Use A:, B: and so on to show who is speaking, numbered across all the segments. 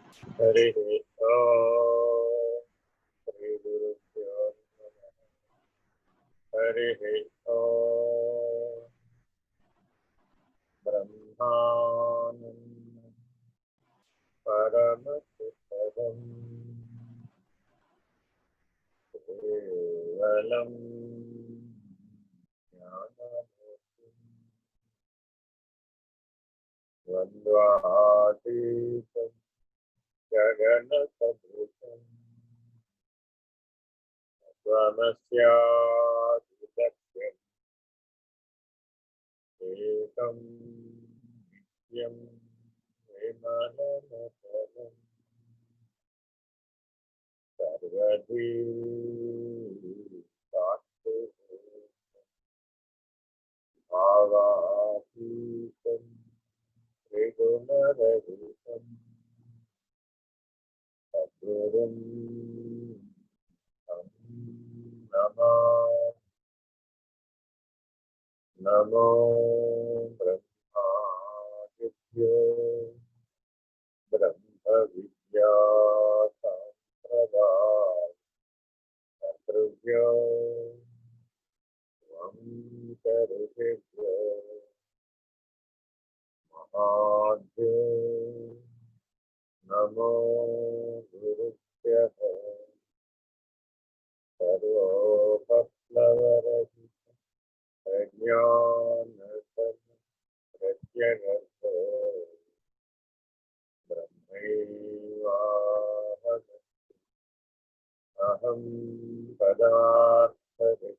A: हरि ओम श्री गुरुभ्यो नमः। हरि ओम ब्रह्मानंद परमसुखदं केवलं ज्ञानमूर्तिं द्वन्द्वातीतं गगनसदृशं त्वमस्यादिलक्ष्यम् एकं नित्यं विमलमचलम् सर्वधी भावातीतं त्रिगुणरहितं सद्गुरुं तं नमामि। नमो ब्रह्मादिभ्यो ब्रह्मविद्या सम्प्रदाय कर्तृभ्यो ऋषिभ्यो महाभ्यो नमो गुरुभ्यः सर्वोपप्लवरहित प्रज्ञानप्रत्यगर्भो ब्रह्मैवाहम् अहं पदार्थरहितः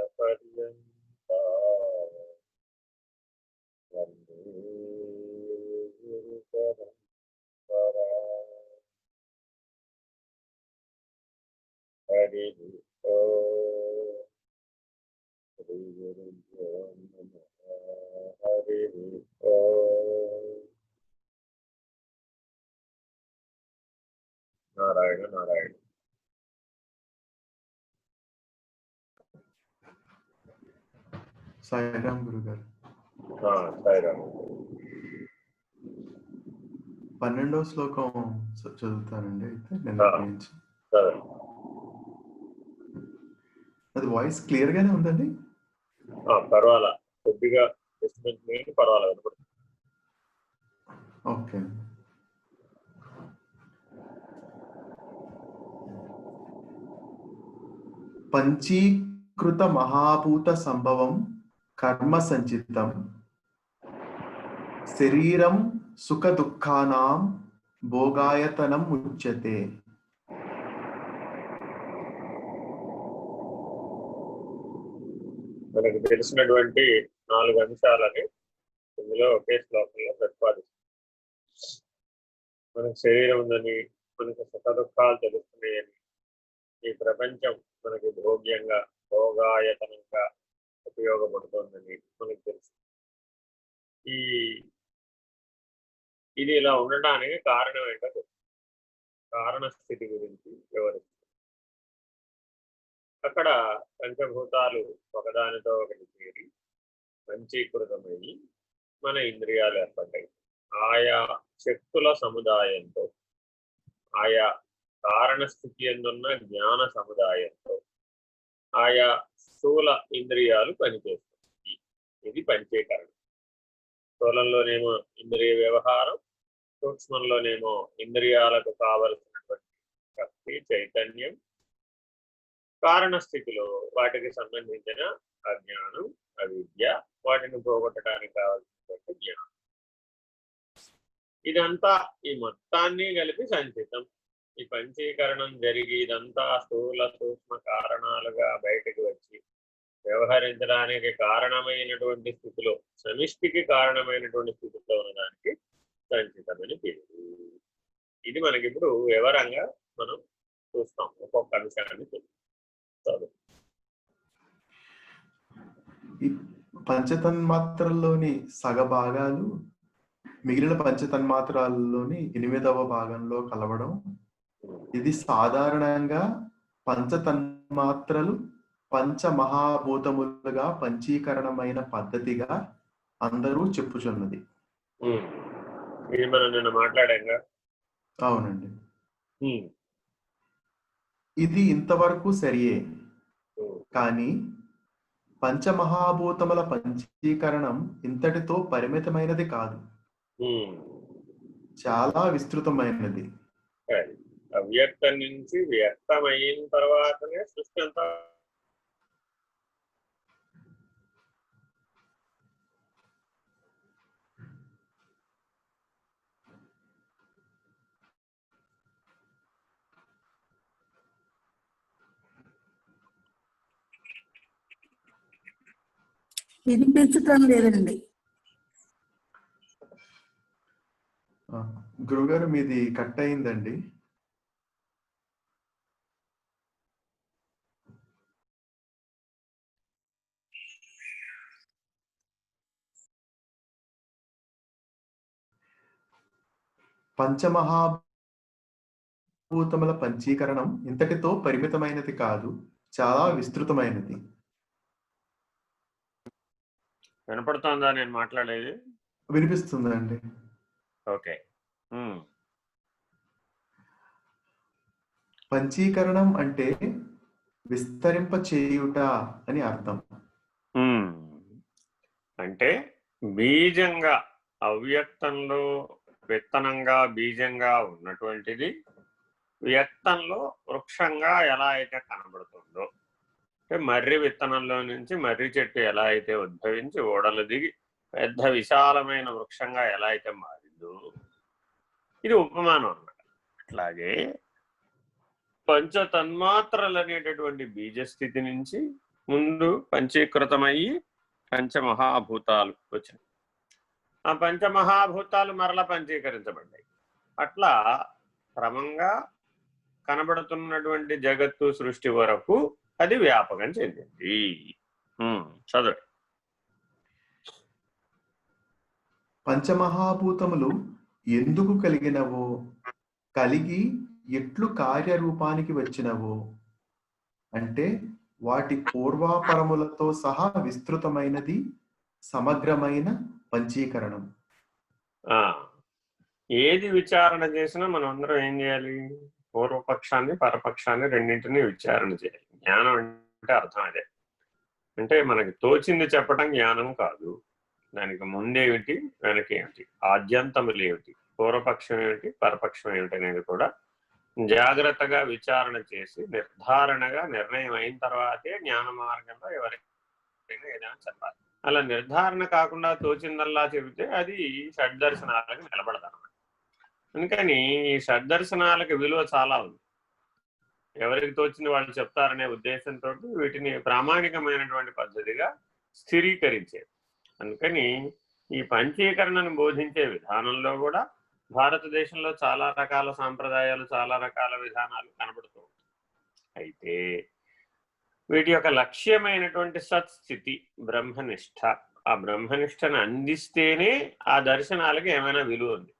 A: अस्मदाचार्यपर्यन्ता वन्दे गुरुपरम्परा। हरि ओम श्री गुरुभ्यो नमः। हरि ओम नारायण नारायण।
B: సాయిరామ్ గురుగారు.
A: సాయిరామ్.
B: 12వ శ్లోకం చదువుతానండి. అయితే నేను అది వాయిస్ క్లియర్ గానే ఉందండి?
A: పర్వాలా, కొద్దిగా పర్వాలేదు.
B: ఓకే. పంచీకృత మహాభూత సంభవం కర్మ సంచితం శరీరం సుఖ దుఃఖానాం భోగాయతనం ఉచ్యతే.
A: మనకు తెలిసినటువంటి 4 అంశాలని ఇందులో ఒకే శ్లోకంలో ప్రతిపాదిస్తుంది. మనకు శరీరం ఉందని, మనకు సుఖ దుఃఖాలు తెలుస్తున్నాయని, ఈ ప్రపంచం మనకి భోగ్యంగా భోగాయతనంగా ఉపయోగపడుతుందని మనకు తెలుసు. ఇది ఇలా ఉండడానికి కారణం ఏంటో కారణ స్థితి గురించి వివరిస్తుంది. అక్కడ పంచభూతాలు ఒకదానితో ఒకటి చేరి పంచీకృతమయ్యి మన ఇంద్రియాలు ఏర్పడ్డాయి. ఆయా శక్తుల సముదాయంతో, ఆయా కారణ స్థితి ఎందున్న జ్ఞాన సముదాయంతో ఆయా స్థూల ఇంద్రియాలు పనిచేస్తాయి. ఇది పంచీకరణం. స్థూలంలోనేమో ఇంద్రియ వ్యవహారం, సూక్ష్మంలోనేమో ఇంద్రియాలకు కావలసినటువంటి శక్తి చైతన్యం, కారణ స్థితిలో వాటికి సంబంధించిన అజ్ఞానం అవిద్య, వాటిని పోగొట్టడానికి కావాల్సినటువంటి జ్ఞానం. ఇదంతా ఈ మొత్తాన్ని కలిపి సంచితం. ఈ పంచీకరణం జరిగి ఇదంతా స్థూల సూక్ష్మ కారణాలుగా బయటకు వచ్చి వ్యవహరించడానికి కారణమైనటువంటి స్థితిలో, సమిష్టికి కారణమైనటువంటి స్థితిలో ఉన్నదానికి సంచితమని పేరు. ఇది మనకిప్పుడు వివరంగా మనం చూస్తాం. ఒక్కొక్క అంశాన్ని
B: పంచతన్మాత్రల్లోని సగభాగాలు మిగిలిన పంచతన్మాత్రాల్లోని 8వ భాగంలో కలవడం. ఇది సాధారణంగా పంచతన్మాత్రలు పంచమహాభూతములుగా పంచీకరణమైన పద్ధతిగా అందరూ చెప్పుచున్నది.
A: ఇది మనం నిన్న మాట్లాడాంగా.
B: అవునండి. ఇది ఇంతవరకు సరియే, కానీ పంచమహాభూతముల పంచీకరణం ఇంతటితో పరిమితమైనది కాదు, చాలా విస్తృతమైనది.
A: అవ్యక్తం నుంచి వ్యక్తమైన తర్వాతనే సృష్టి అంతా.
C: వినిపించటం లేదండి.
B: గురుగారు మీది కట్ అయిందండి. పంచమహాభూతముల పంచీకరణం ఇంతటితో పరిమితమైనది కాదు, చాలా విస్తృతమైనది.
A: వినపడుతోందా నేను మాట్లాడేది?
B: వినిపిస్తుందండి.
A: ఓకే.
B: పంచీకరణం అంటే విస్తరింప చేయుట అని అర్థం.
A: అంటే బీజంగా అవ్యక్తంలో విత్తనంగా బీజంగా ఉన్నటువంటిది వ్యక్తంలో వృక్షంగా ఎలా అయితే కనబడుతుందో, అంటే మర్రి విత్తనంలో నుంచి మర్రి చెట్టు ఎలా అయితే ఉద్భవించి ఓడలు దిగి పెద్ద విశాలమైన వృక్షంగా ఎలా అయితే మారిందో, ఇది ఉపమానం అన్నమాట. అట్లాగే పంచతన్మాత్రలు అనేటటువంటి బీజస్థితి నుంచి ముందు పంచీకృతమయ్యి పంచమహాభూతాలు వచ్చినాయి. ఆ పంచమహాభూతాలు మరలా పంచీకరించబడ్డాయి. అట్లా క్రమంగా కనబడుతున్నటువంటి జగత్తు సృష్టి వరకు అది వ్యాపకం చెందింది. చదువు.
B: పంచమహాభూతములు ఎందుకు కలిగినవో, కలిగి ఎట్లు కార్యరూపానికి వచ్చినవో, అంటే వాటి పూర్వాపరములతో సహా విస్తృతమైనది సమగ్రమైన పంచీకరణం.
A: ఏది విచారణ చేసినా మనం అందరం ఏం చేయాలి? పూర్వపక్షాన్ని పరపక్షాన్ని రెండింటినీ విచారణ చేయాలి. జ్ఞానం అంటే అర్థం అదే. అంటే మనకి తోచింది చెప్పడం జ్ఞానం కాదు. దానికి ముందేమిటి వెనకేమిటి, ఆద్యంతములు ఏమిటి, పూర్వపక్షం ఏమిటి పరపక్షం ఏమిటి అనేది కూడా జాగ్రత్తగా విచారణ చేసి నిర్ధారణగా నిర్ణయం అయిన తర్వాతే జ్ఞాన మార్గంలో ఎవరైనా ఏదైనా చెప్పాలి. అలా నిర్ధారణ కాకుండా తోచిందల్లా చెబితే అది షడ్దర్శనాలకు నిలబడదన్నమాట. అందుకని ఈ షడ్దర్శనాలకు విలువ చాలా ఉంది. ఎవరికి తోచింది వాళ్ళు చెప్తారనే ఉద్దేశంతో వీటిని ప్రామాణికమైనటువంటి పద్ధతిగా స్థిరీకరించేది. అందుకని ఈ పంచీకరణను బోధించే విధానంలో కూడా భారతదేశంలో చాలా రకాల సాంప్రదాయాలు, చాలా రకాల విధానాలు కనబడుతూ ఉంటాయి. అయితే వీటి యొక్క లక్ష్యమైనటువంటి సత్స్థితి బ్రహ్మనిష్ట, ఆ బ్రహ్మనిష్టను అందిస్తేనే ఆ దర్శనాలకి ఏమైనా విలువ ఉంది.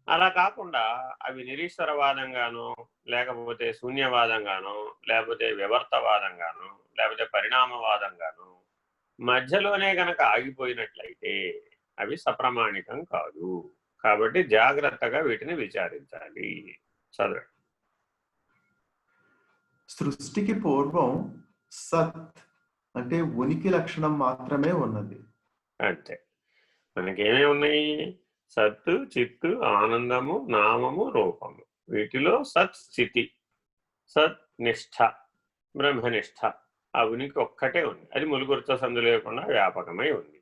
A: అలా కాకుండా అవి నిరీశ్వరవాదంగానో, లేకపోతే శూన్యవాదంగానో, లేకపోతే వివర్తవాదంగానో, లేకపోతే పరిణామవాదంగానో మధ్యలోనే గనక ఆగిపోయినట్లయితే అవి సప్రమాణికం కాదు. కాబట్టి జాగ్రత్తగా వీటిని విచారించాలి. చదువు.
B: సృష్టికి పూర్వం సత్ అంటే ఉనికి లక్షణం మాత్రమే ఉన్నది.
A: అంతే. మనకేమేమి ఉన్నాయి? సత్తు, చిత్తు, ఆనందము, నామము, రూపము. వీటిలో సత్ స్థితి, సత్ నిష్ఠ, బ్రహ్మనిష్ఠ ఆ ఉనికి ఒక్కటే ఉంది. అది ములుగురుతో సందు లేకుండా వ్యాపకమై ఉంది.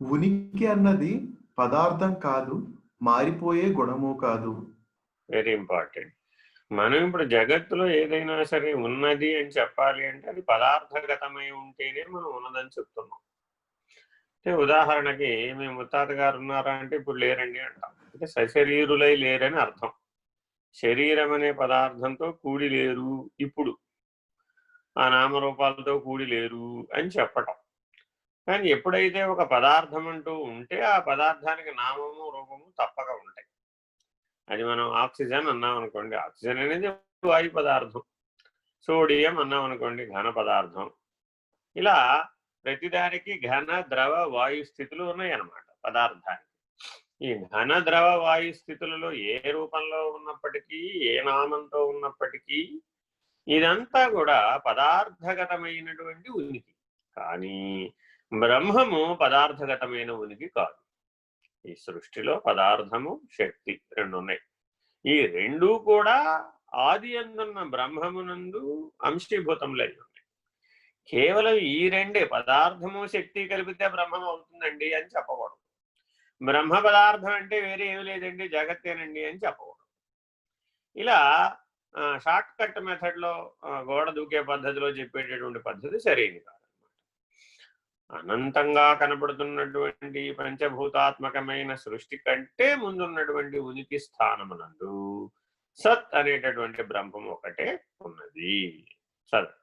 B: ఉనికి అన్నది పదార్థం కాదు, మారిపోయే గుణము కాదు.
A: Very important. మనం ఇప్పుడు జగత్తులో ఏదైనా సరే ఉన్నది అని చెప్పాలి అంటే అది పదార్థగతమై ఉంటేనే మనం ఉన్నదని చెప్తున్నాం. అంటే ఉదాహరణకి మీ ముత్తాత గారు ఉన్నారా అంటే ఇప్పుడు లేరండి అంటాం. అంటే సశరీరులై లేరని అర్థం. శరీరం అనే పదార్థంతో కూడి లేరు ఇప్పుడు. ఆ నామరూపాలతో కూడి లేరు అని చెప్పటం. కానీ ఎప్పుడైతే ఒక పదార్థం అంటూ ఉంటే ఆ పదార్థానికి నామము రూపము తప్పక ఉంటాయి. అది మనం ఆక్సిజన్ అన్నాం అనుకోండి, ఆక్సిజన్ అనేది వాయు పదార్థం. సోడియం అన్నాం అనుకోండి, ఘన పదార్థం. ఇలా ప్రతిదానికి ఘన ద్రవ వాయు స్థితులు ఉన్నాయి అన్నమాట పదార్థానికి. ఈ ఘన ద్రవ వాయు స్థితులలో ఏ రూపంలో ఉన్నప్పటికీ, ఏ నామంతో ఉన్నప్పటికీ ఇదంతా కూడా పదార్థగతమైనటువంటి ఉనికి. కానీ బ్రహ్మము పదార్థగతమైన ఉనికి కాదు. ఈ సృష్టిలో పదార్థము, శక్తి రెండు ఉన్నాయి. ఈ రెండూ కూడా ఆది అందున్న బ్రహ్మమునందు అంశీభూతములై ఉన్నాయి. కేవలం ఈ రెండే, పదార్థము శక్తి కలిపితే బ్రహ్మం అవుతుందండి అని చెప్పకూడదు. బ్రహ్మ పదార్థం అంటే వేరే ఏమి లేదండి, జగత్తేనండి అని చెప్పకూడదు. ఇలా షార్ట్ కట్ మెథడ్లో గోడ దూకే పద్ధతిలో చెప్పేటటువంటి పద్ధతి సరైనది కాదనమాట. అనంతంగా కనపడుతున్నటువంటి పంచభూతాత్మకమైన సృష్టి కంటే ముందున్నటువంటి ఉనికి స్థానమునందు సత్ అనేటటువంటి బ్రహ్మం ఒకటే ఉన్నది. సత్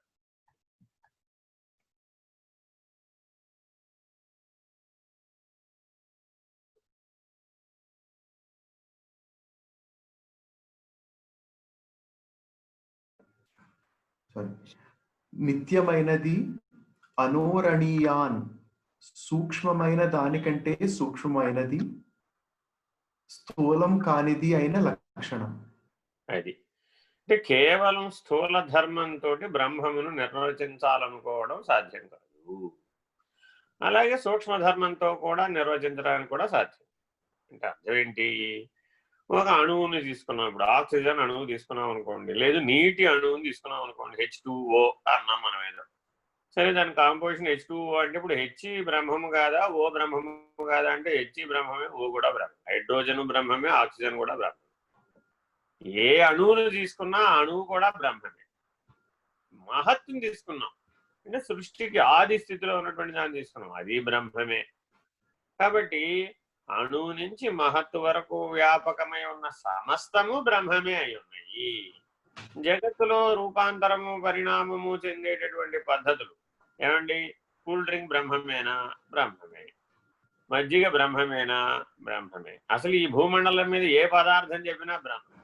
B: నిత్యమైనది, అనోరణీయాన్, సూక్ష్మమైన దానికంటే సూక్ష్మమైనది, స్థూలం కానిది అయిన లక్షణం.
A: అది అంటే కేవలం స్థూల ధర్మంతో బ్రహ్మమును నిర్వచించాలనుకోవడం సాధ్యం కాదు. అలాగే సూక్ష్మ ధర్మంతో కూడా నిర్వచించడానికి కూడా సాధ్యం. అంటే అర్థం ఏంటి? ఒక అణువుని తీసుకున్నాం, ఇప్పుడు ఆక్సిజన్ అణువు తీసుకున్నాం అనుకోండి, లేదు నీటి అణువుని తీసుకున్నాం అనుకోండి, H2O అన్నాం మనం ఏదో. సరే, దాని కాంపోజిషన్ H2O అంటే ఇప్పుడు H బ్రహ్మము కాదా, O బ్రహ్మము కాదా అంటే H బ్రహ్మమే, O కూడా బ్రహ్మ. హైడ్రోజన్ బ్రహ్మమే, ఆక్సిజన్ కూడా బ్రహ్మమే. ఏ అణువును తీసుకున్నా అణువు కూడా బ్రహ్మమే. మహత్తుని తీసుకున్నాం అంటే సృష్టికి ఆది స్థితిలో ఉన్నటువంటి దాన్ని తీసుకున్నాం, అది బ్రహ్మమే. కాబట్టి అణువు నుంచి మహత్తు వరకు వ్యాపకమై ఉన్న సమస్తము బ్రహ్మమే అయి ఉన్నాయి. జగత్తులో రూపాంతరము, పరిణామము చెందేటటువంటి పద్ధతులు ఏమండి? కూల్ డ్రింక్ బ్రహ్మమేనా? బ్రహ్మమే. మజ్జిగ బ్రహ్మమేనా? బ్రహ్మమే. అసలు ఈ భూమండలం మీద ఏ పదార్థం చెప్పినా బ్రహ్మమే.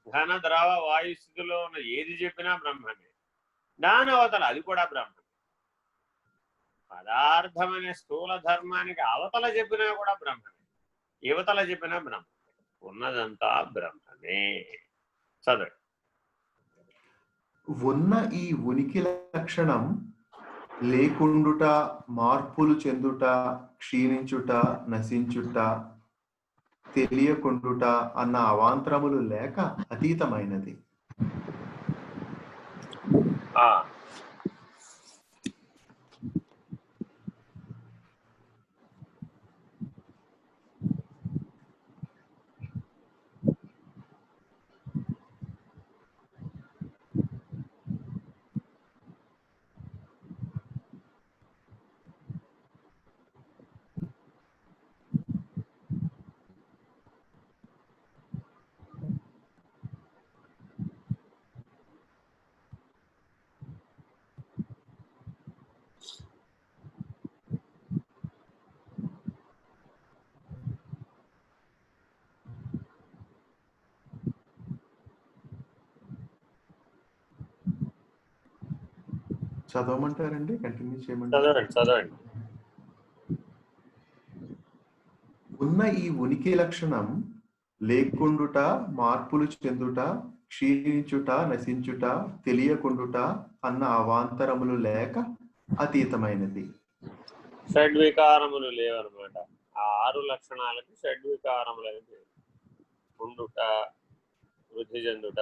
A: ఘన ద్రవ వాయు స్థితిలో ఉన్న ఏది చెప్పినా బ్రహ్మమే. దాని అవతల అది కూడా బ్రహ్మమే. పదార్థం అనే స్థూల ధర్మానికి అవతల చెప్పినా కూడా బ్రహ్మమే, యువతల చెప్పినా బ్రహ్మమే. ఉన్నదంతా బ్రహ్మమే. చదవండి.
B: ఉన్న ఈ ఉనికి లక్షణం లేకుండుట, మార్పులు చెందుట, క్షీణించుట, నశించుట, తెలియకుండుట అన్న అవాంతరములు లేక అతీతమైనది. చదవమంటారండి? కంటిన్యూ చేయమంటారు?
A: చదవండి.
B: ఉన్న ఈ ఉనికి లక్షణం లేకుండుట, మార్పులు చెందుట, క్షీణించుట, నశించుట, తెలియకుండుట అన్న అవాంతరములు లేక అతీతమైనది.
A: షడ్వికారములు లేవన్నమాట. ఆ 6 లక్షణాలకి షడ్వికారములు అనేది ఉండుట, వృద్ధి చెందుట,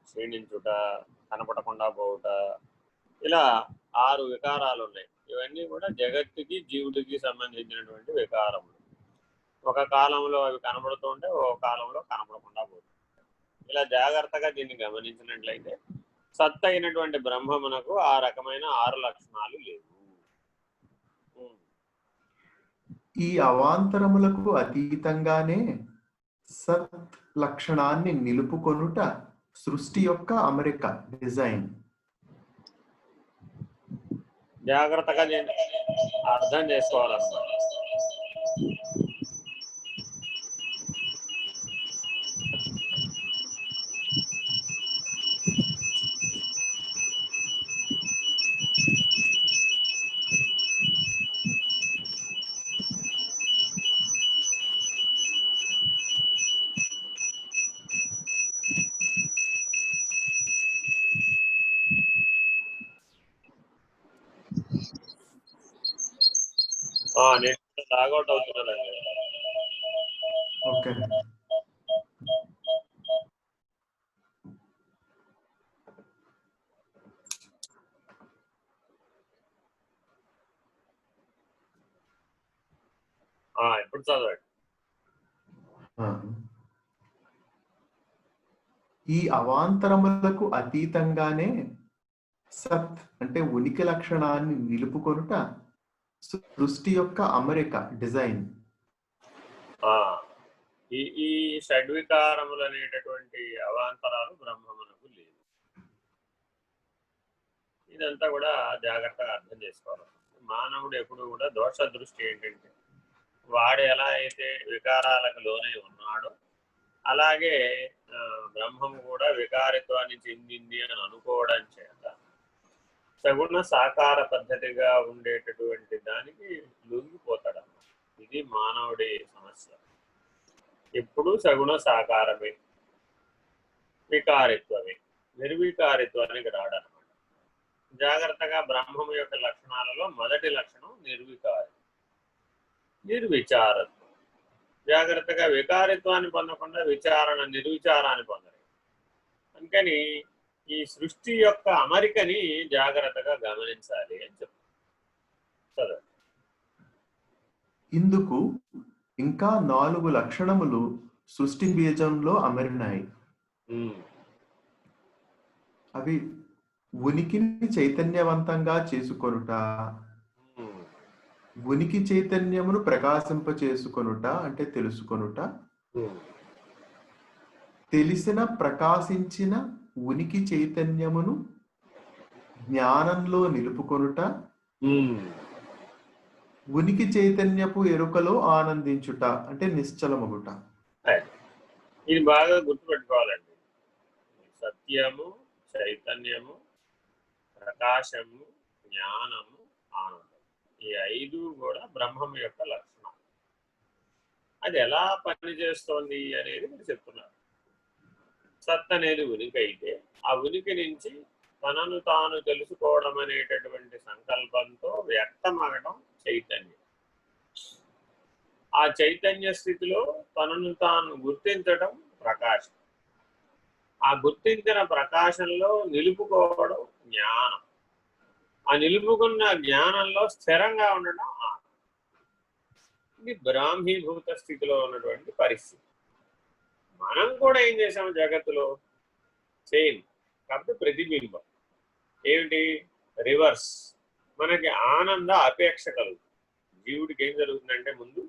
A: క్షీణించుట, కనపడకుండా పోవుట, ఇలా 6 వికారాలు ఉన్నాయి. ఇవన్నీ కూడా జగత్తుకి, జీవుడికి సంబంధించినటువంటి వికారములు. ఒక కాలంలో అవి కనబడుతూ ఉంటే ఒక కాలంలో కనపడకుండా పోతుంది. ఇలా జాగ్రత్తగా దీన్ని గమనించినట్లయితే సత్ అయినటువంటి బ్రహ్మమునకు ఆ రకమైన 6 లక్షణాలు లేవు.
B: ఈ అవాంతరములకు అతీతంగానే సత్ లక్షణాన్ని నిలుపుకొనుట సృష్టి యొక్క అమరిక, డిజైన్.
A: జాగ్రత్తగా దీన్ని అర్థం చేసుకోవాలన్నమాట. నేను లాగౌట్ అవుతున్నానండి.
B: ఓకే.
A: ఇప్పుడు చదవండి.
B: ఈ అవాంతరములకు అతీతంగానే సత్ అంటే ఉనికి లక్షణాన్ని నిలుపుకొనుట సృష్టి యొక్క అమరిక, డిజైన్.
A: ఈ షడ్వికారములు అనేటటువంటి అవాంతరాలు బ్రహ్మమునకు లేదు. ఇదంతా కూడా జాగ్రత్తగా అర్థం చేసుకోవాలి. మానవుడు ఎప్పుడు కూడా దోష దృష్టి ఏంటంటే వాడు ఎలా అయితే వికారాలకు లోనై ఉన్నాడో అలాగే బ్రహ్మము కూడా వికారిత్వాన్ని చెందింది అని అనుకోవడం చేత సగుణ సాకార పద్ధతిగా ఉండేటటువంటి దానికి లొంగిపోతాడన్నమాట. ఇది మానవుడి సమస్య. ఎప్పుడు సగుణ సాకారమే, వికారిత్వమే, నిర్వికారిత్వానికి రాడనమాట. జాగ్రత్తగా బ్రహ్మము యొక్క లక్షణాలలో మొదటి లక్షణం నిర్విచారత్వం. జాగ్రత్తగా వికారిత్వాన్ని పొందకుండా నిర్విచారాన్ని పొందరు. అందుకని ఈ సృష్టి యొక్క అమరికని జాగ్రత్తగా గమనించాలి అని చెప్తారు.
B: ఇందుకు ఇంకా 4 లక్షణములు సృష్టి బీజంలో అమరినాయి. అవి ఉనికిని చైతన్యవంతంగా చేసుకొనుట, ఉనికి చైతన్యమును ప్రకాశింప చేసుకొనుట అంటే తెలుసుకొనుట, తెలిసిన ప్రకాశించిన ఉనికి చైతన్యమును జ్ఞానంలో నిలుపుకొనుట, ఉనికి చైతన్యపు ఎరుకలో ఆనందించుట అంటే నిశ్చలమగుట.
A: ఇది బాగా గుర్తుపెట్టుకోవాలండి. సత్యము, చైతన్యము, ప్రకాశము, జ్ఞానము, ఆనందం, ఈ 5 కూడా బ్రహ్మం యొక్క లక్షణం. అది ఎలా పనిచేస్తోంది అనేది మీరు చెప్తున్నారు. సత్ అనేది ఉనికి అయితే ఆ ఉనికి నుంచి తనను తాను తెలుసుకోవడం అనేటటువంటి సంకల్పంతో వ్యక్తమవడం చైతన్యం. ఆ చైతన్య స్థితిలో తనను తాను గుర్తించడం ప్రకాశం. ఆ గుర్తించిన ప్రకాశంలో నిలుపుకోవడం జ్ఞానం. ఆ నిలుపుకున్న జ్ఞానంలో స్థిరంగా ఉండడం ఆనందం. ఇది బ్రాహ్మీభూత స్థితిలో ఉన్నటువంటి పరిస్థితి. మనం కూడా ఏం చేసాము జగత్తులో సేమ్. కాబట్టి ప్రతిబింబం ఏమిటి? రివర్స్. మనకి ఆనంద అపేక్ష కలుగుతుంది. జీవుడికి ఏం జరుగుతుందంటే ముందు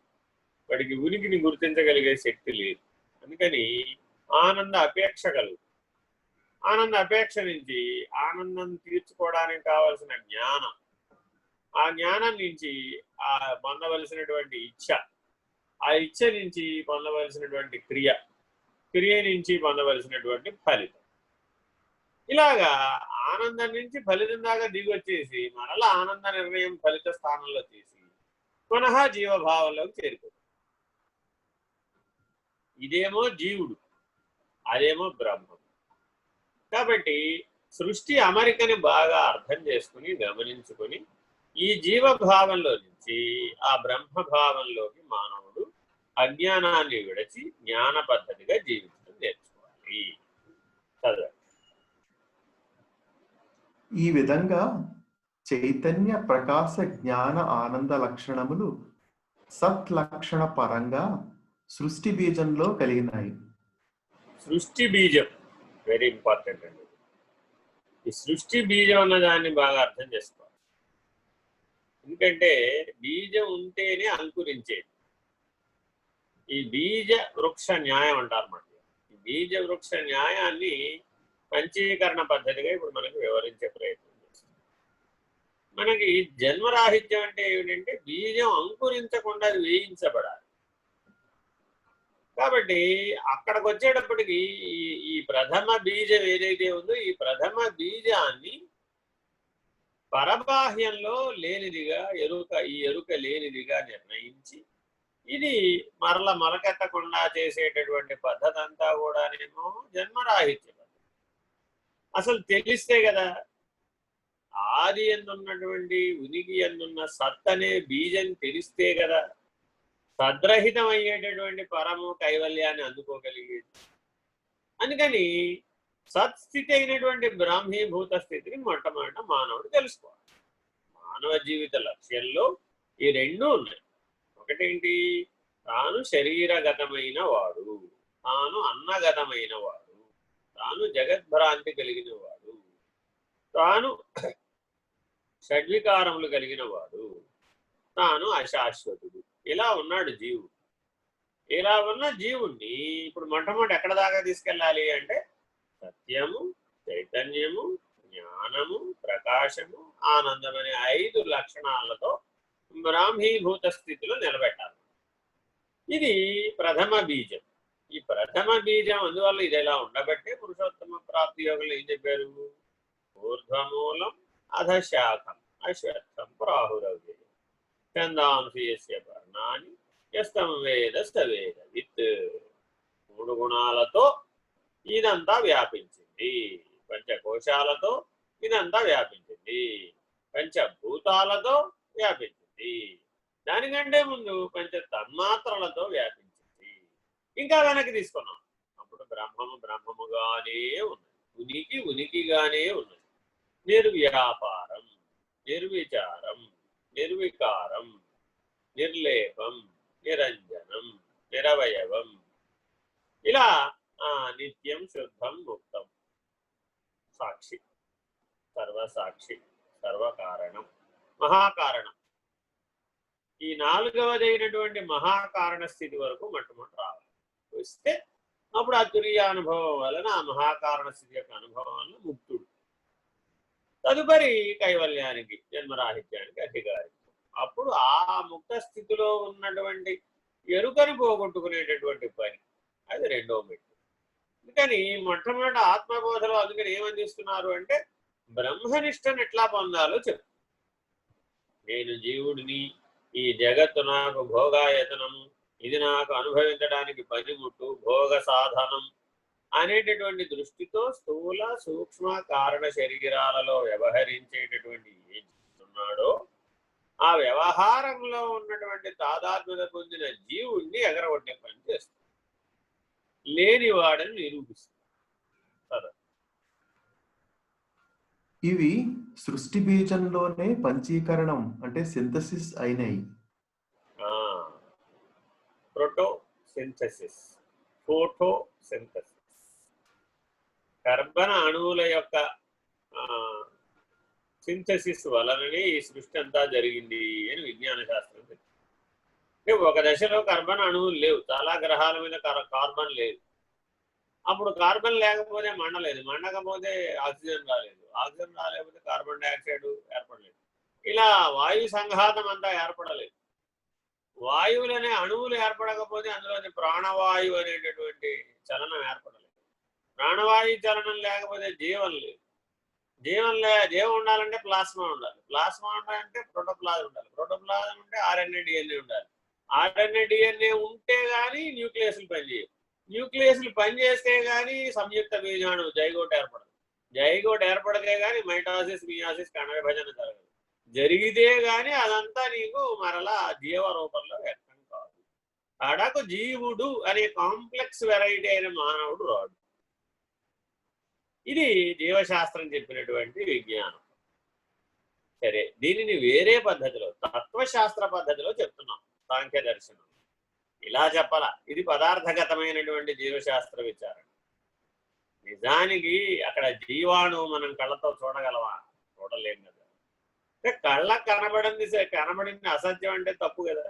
A: వాడికి ఉనికిని గుర్తించగలిగే శక్తి లేదు. అందుకని ఆనంద అపేక్ష కలుగుతుంది. ఆనంద అపేక్ష నుంచి ఆనందం తీర్చుకోవడానికి కావలసిన జ్ఞానం, ఆ జ్ఞానం నుంచి ఆ పొందవలసినటువంటి ఇచ్ఛ, ఆ ఇచ్ఛ నుంచి పొందవలసినటువంటి క్రియ నుంచి పొందవలసినటువంటి ఫలితం. ఇలాగా ఆనందం నుంచి ఫలితం దాకా దిగి వచ్చేసి మరలా ఆనంద నిర్ణయం ఫలిత స్థానంలో తీసి పునః జీవభావంలోకి చేరిపోతుంది. ఇదేమో జీవుడు, అదేమో బ్రహ్మం. కాబట్టి సృష్టి అమరికని బాగా అర్థం చేసుకుని గమనించుకొని ఈ జీవభావంలో నుంచి ఆ బ్రహ్మభావంలోకి మానవుడు అజ్ఞానాన్ని విడచి జ్ఞాన పద్ధతిగా జీవించడం నేర్చుకోవాలి. చదవండి.
B: ఈ విధంగా చైతన్య ప్రకాశ జ్ఞాన ఆనంద లక్షణములు సత్ లక్షణ పరంగా సృష్టి బీజంలో కలిగినాయి.
A: సృష్టి బీజం వెరీ ఇంపార్టెంట్ అండి. ఈ సృష్టి బీజం అన్న దాన్ని బాగా అర్థం చేసుకోవాలి. ఎందుకంటే బీజం ఉంటేనే అంకురించేది. ఈ బీజ వృక్ష న్యాయం అంటారు అన్నమాట. ఈ బీజ వృక్ష న్యాయాన్ని పంచీకరణ పద్ధతిగా ఇప్పుడు మనకు వివరించే ప్రయత్నం చేస్తాం. మనకి జన్మరాహిత్యం అంటే ఏమిటంటే బీజం అంకురించకుండా అది వేయించబడాలి. కాబట్టి అక్కడికి వచ్చేటప్పటికి ఈ ప్రథమ బీజం ఏదైతే ఉందో ఈ ప్రథమ బీజాన్ని పరబాహ్యంలో లేనిదిగా ఈ ఎరుక లేనిదిగా నిర్ణయించి ఇది మరల మొలకెత్తకుండా చేసేటటువంటి పద్ధతి అంతా కూడానేమో జన్మరాహిత్య పద్ధతి. అసలు తెలిస్తే కదా ఆది ఎందున్నటువంటి ఉనికి ఎందున్న సత్ అనే బీజం తెలిస్తే కదా సద్రహితం అయ్యేటటువంటి పరము కైవల్యాన్ని అందుకోగలిగేది. అందుకని సత్స్థితి అయినటువంటి బ్రాహ్మీభూత స్థితిని మొట్టమొదట మానవుడు తెలుసుకోవాలి. మానవ జీవిత లక్ష్యంలో ఈ రెండూ ఉన్నాయి. ఒకటేంటి, తాను శరీరగతమైన వాడు, తాను అన్నగతమైన వాడు, తాను జగద్భ్రాంతి కలిగిన వాడు, తాను షడ్వికారములు కలిగిన వాడు, తాను అశాశ్వతుడు. ఇలా ఉన్నాడు జీవుడు. ఇలా ఉన్న జీవుణ్ణి ఇప్పుడు మొట్టమొదటి ఎక్కడ దాకా తీసుకెళ్ళాలి అంటే సత్యము, చైతన్యము, జ్ఞానము, ప్రకాశము, ఆనందం అనే 5 లక్షణాలతో బ్రాహ్మీభూత స్థితిలో నిలబెట్టాలి. ఇది ప్రథమ బీజం. ఈ ప్రథమ బీజం అందువల్ల ఇది ఎలా ఉండబట్టే పురుషోత్తమ ప్రాప్తి యోగంలో ఏం చెప్పారు, ఊర్ధ్వమూలం అధశాఖం అశ్వత్థం ప్రాహురవ్యయం చందాంసి యస్య పర్ణాని యస్తం వేద సవేద విత్. 3 గుణాలతో ఇదంతా వ్యాపించింది, పంచకోశాలతో ఇదంతా వ్యాపించింది, పంచభూతాలతో వ్యాపించింది, దానికంటే ముందు పంచ తన్మాత్రలతో వ్యాపించింది. ఇంకా వెనక్కి తీసుకున్నాం. అప్పుడు బ్రహ్మము బ్రహ్మముగానే ఉన్నది, ఉనికి ఉనికిగానే ఉన్నది. నిర్వ్యాపారం, నిర్విచారం, నిర్వికారం, నిర్లేపం, నిరంజనం, నిరవయవం, ఇలా నిత్యం శుద్ధం ముక్తం, సాక్షి, సర్వసాక్షి, సర్వకారణం, మహాకారణం. ఈ 4వదైనటువంటి మహాకారణ స్థితి వరకు మొట్టమొదటి రావాలి. వస్తే అప్పుడు ఆ తురీయానుభవం వలన ఆ మహాకారణ స్థితి యొక్క అనుభవం వలన ముక్తుడు. తదుపరి కైవల్యానికి, జన్మరాహిత్యానికి అధికారి. అప్పుడు ఆ ముక్త స్థితిలో ఉన్నటువంటి ఎరుకని పోగొట్టుకునేటటువంటి పని, అది 2వ మెట్టు. అందుకని మొట్టమొదటి ఆత్మబోధలో అందుకని ఏమందిస్తున్నారు అంటే బ్రహ్మనిష్టను ఎట్లా పొందాలో చెప్పు. నేను జీవుడిని, ఈ జగత్తు నాకు భోగాయతనము, ఇది నాకు అనుభవించడానికి పనిముట్టు, భోగ సాధనం అనేటటువంటి దృష్టితో స్థూల సూక్ష్మ కారణ శరీరాలలో వ్యవహరించేటటువంటి ఏం చేస్తున్నాడో ఆ వ్యవహారంలో ఉన్నటువంటి తాదాత్మ్యత పొందిన జీవుణ్ణి ఎగరగొట్టే పని చేస్తుంది, లేనివాడని నిరూపిస్తుంది.
B: ఇవి సృష్టి బీజంలోనే పంచీకరణం అంటే సింథసిస్ అయినాయి.
A: ప్రోటోసింథసిస్, ఫోటోసింథసిస్, కర్బన అణువుల యొక్క సింథసిస్ వలననే ఈ సృష్టి అంతా జరిగింది అని విజ్ఞాన శాస్త్రం చెప్తుంది. అంటే ఒక దశలో కర్బన అణువులు లేవు, చాలా గ్రహాల మీద కార్బన్ లేదు. అప్పుడు కార్బన్ లేకపోతే మండలేదు, మండకపోతే ఆక్సిజన్ రాలేదు, ఆక్సిజన్ రాలేకపోతే కార్బన్ డైఆక్సైడ్ ఏర్పడలేదు. ఇలా వాయు సంఘాతం అంతా ఏర్పడలేదు. వాయువులనే అణువులు ఏర్పడకపోతే అందులోని ప్రాణవాయువు అనేటటువంటి చలనం ఏర్పడలేదు. ప్రాణవాయు చలనం లేకపోతే జీవం లేదు. జీవం ఉండాలంటే ప్లాస్మా ఉండాలి. ప్లాస్మా ఉండాలంటే ప్రోటోప్లాజం ఉండాలి. ప్రోటోప్లాజం ఉంటే ఆర్ఎన్ఏ డిఎన్ఏ ఉండాలి. ఆర్ఎన్ఏ డిఎన్ఏ ఉంటే కానీ న్యూక్లియస్లు పనిచేయవు. న్యూక్లియస్లు పనిచేస్తే కానీ సంయుక్త బీజాణువు జైగోట్ ఏర్పడదు. జైగోట్ ఏర్పడితే కానీ మైటాసిస్ మియాసిస్ కణ విభజన జరగదు. జరిగితే కానీ అదంతా నీకు మరలా జీవ రూపంలో వ్యక్తం కాదు. అడకు జీవుడు అనే కాంప్లెక్స్ వెరైటీ అయిన మానవుడు రాడు. ఇది జీవశాస్త్రం చెప్పినటువంటి విజ్ఞానం. సరే, దీనిని వేరే పద్ధతిలో తత్వశాస్త్ర పద్ధతిలో చెప్తున్నాం, సాంఖ్య దర్శనం. ఇలా చెప్పాల, ఇది పదార్థగతమైనటువంటి జీవశాస్త్ర విచారణ. నిజానికి అక్కడ జీవాణువు మనం కళ్ళతో చూడగలవా? చూడలేం కదా. కళ్ళకు కనబడింది అసత్యం అంటే తప్పు కదా.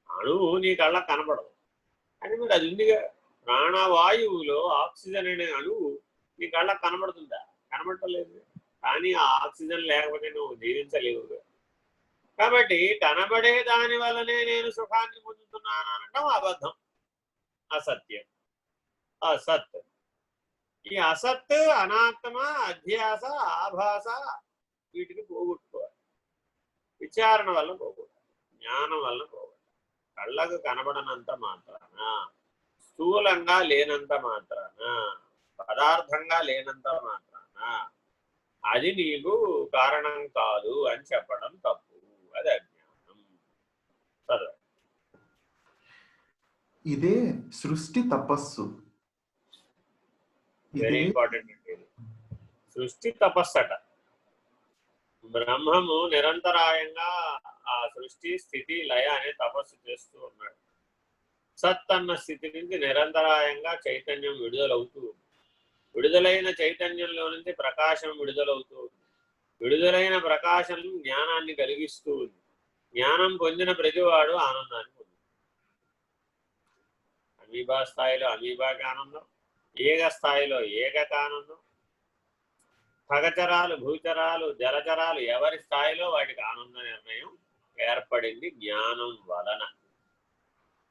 A: అణువు నీ కళ్ళకు కనబడదు అని మరి అది ఉందిగా. ప్రాణవాయువులో ఆక్సిజన్ అనే అణువు నీ కళ్ళకు కనబడుతుందా? కనబడలేదు. కానీ ఆ ఆక్సిజన్ లేకపోతే నువ్వు జీవించలేవు. కాబట్టి కనబడే దాని వల్లనే నేను సుఖాన్ని పొందుతున్నాను అనడం అబద్ధం, అసత్యం, అసత్. ఈ అసత్, అనాత్మ, అధ్యాస, ఆభాస వీటిని పోగొట్టుకోవాలి. విచారణ వల్ల పోగొట్టాలి, జ్ఞానం వల్ల పోగొట్టాలి. కళ్ళకు కనబడనంత మాత్రాన, స్థూలంగా లేనంత మాత్రాన, పదార్థంగా లేనంత మాత్రాన అది నీకు కారణం కాదు అని చెప్పడం తప్పు. అది అజ్ఞానం. సరే,
B: ఇదే సృష్టి తపస్సు.
A: వెరీ ఇంపార్టెంట్ అండి. సృష్టి తపస్సు అట. బ్రహ్మము నిరంతరాయంగా ఆ సృష్టి స్థితి లయ అనే తపస్సు చేస్తూ ఉన్నాడు. సత్ అన్న స్థితి నుంచి నిరంతరాయంగా చైతన్యం విడుదలవుతూ ఉంది. విడుదలైన చైతన్యంలో నుంచి ప్రకాశం విడుదలవుతూ ఉంది. విడుదలైన ప్రకాశం జ్ఞానాన్ని కలిగిస్తూ ఉంది. జ్ఞానం పొందిన ప్రతివాడు ఆనందాన్ని పొందుతాడు. అమీబా స్థాయిలో అమీబాకి ఆనందం, ఏక స్థాయిలో ఏకకు ఆనందం, ఖగచరాలు, భూచరాలు, జలచరాలు ఎవరి స్థాయిలో వాటికి ఆనంద నిర్ణయం ఏర్పడింది జ్ఞానం వలన.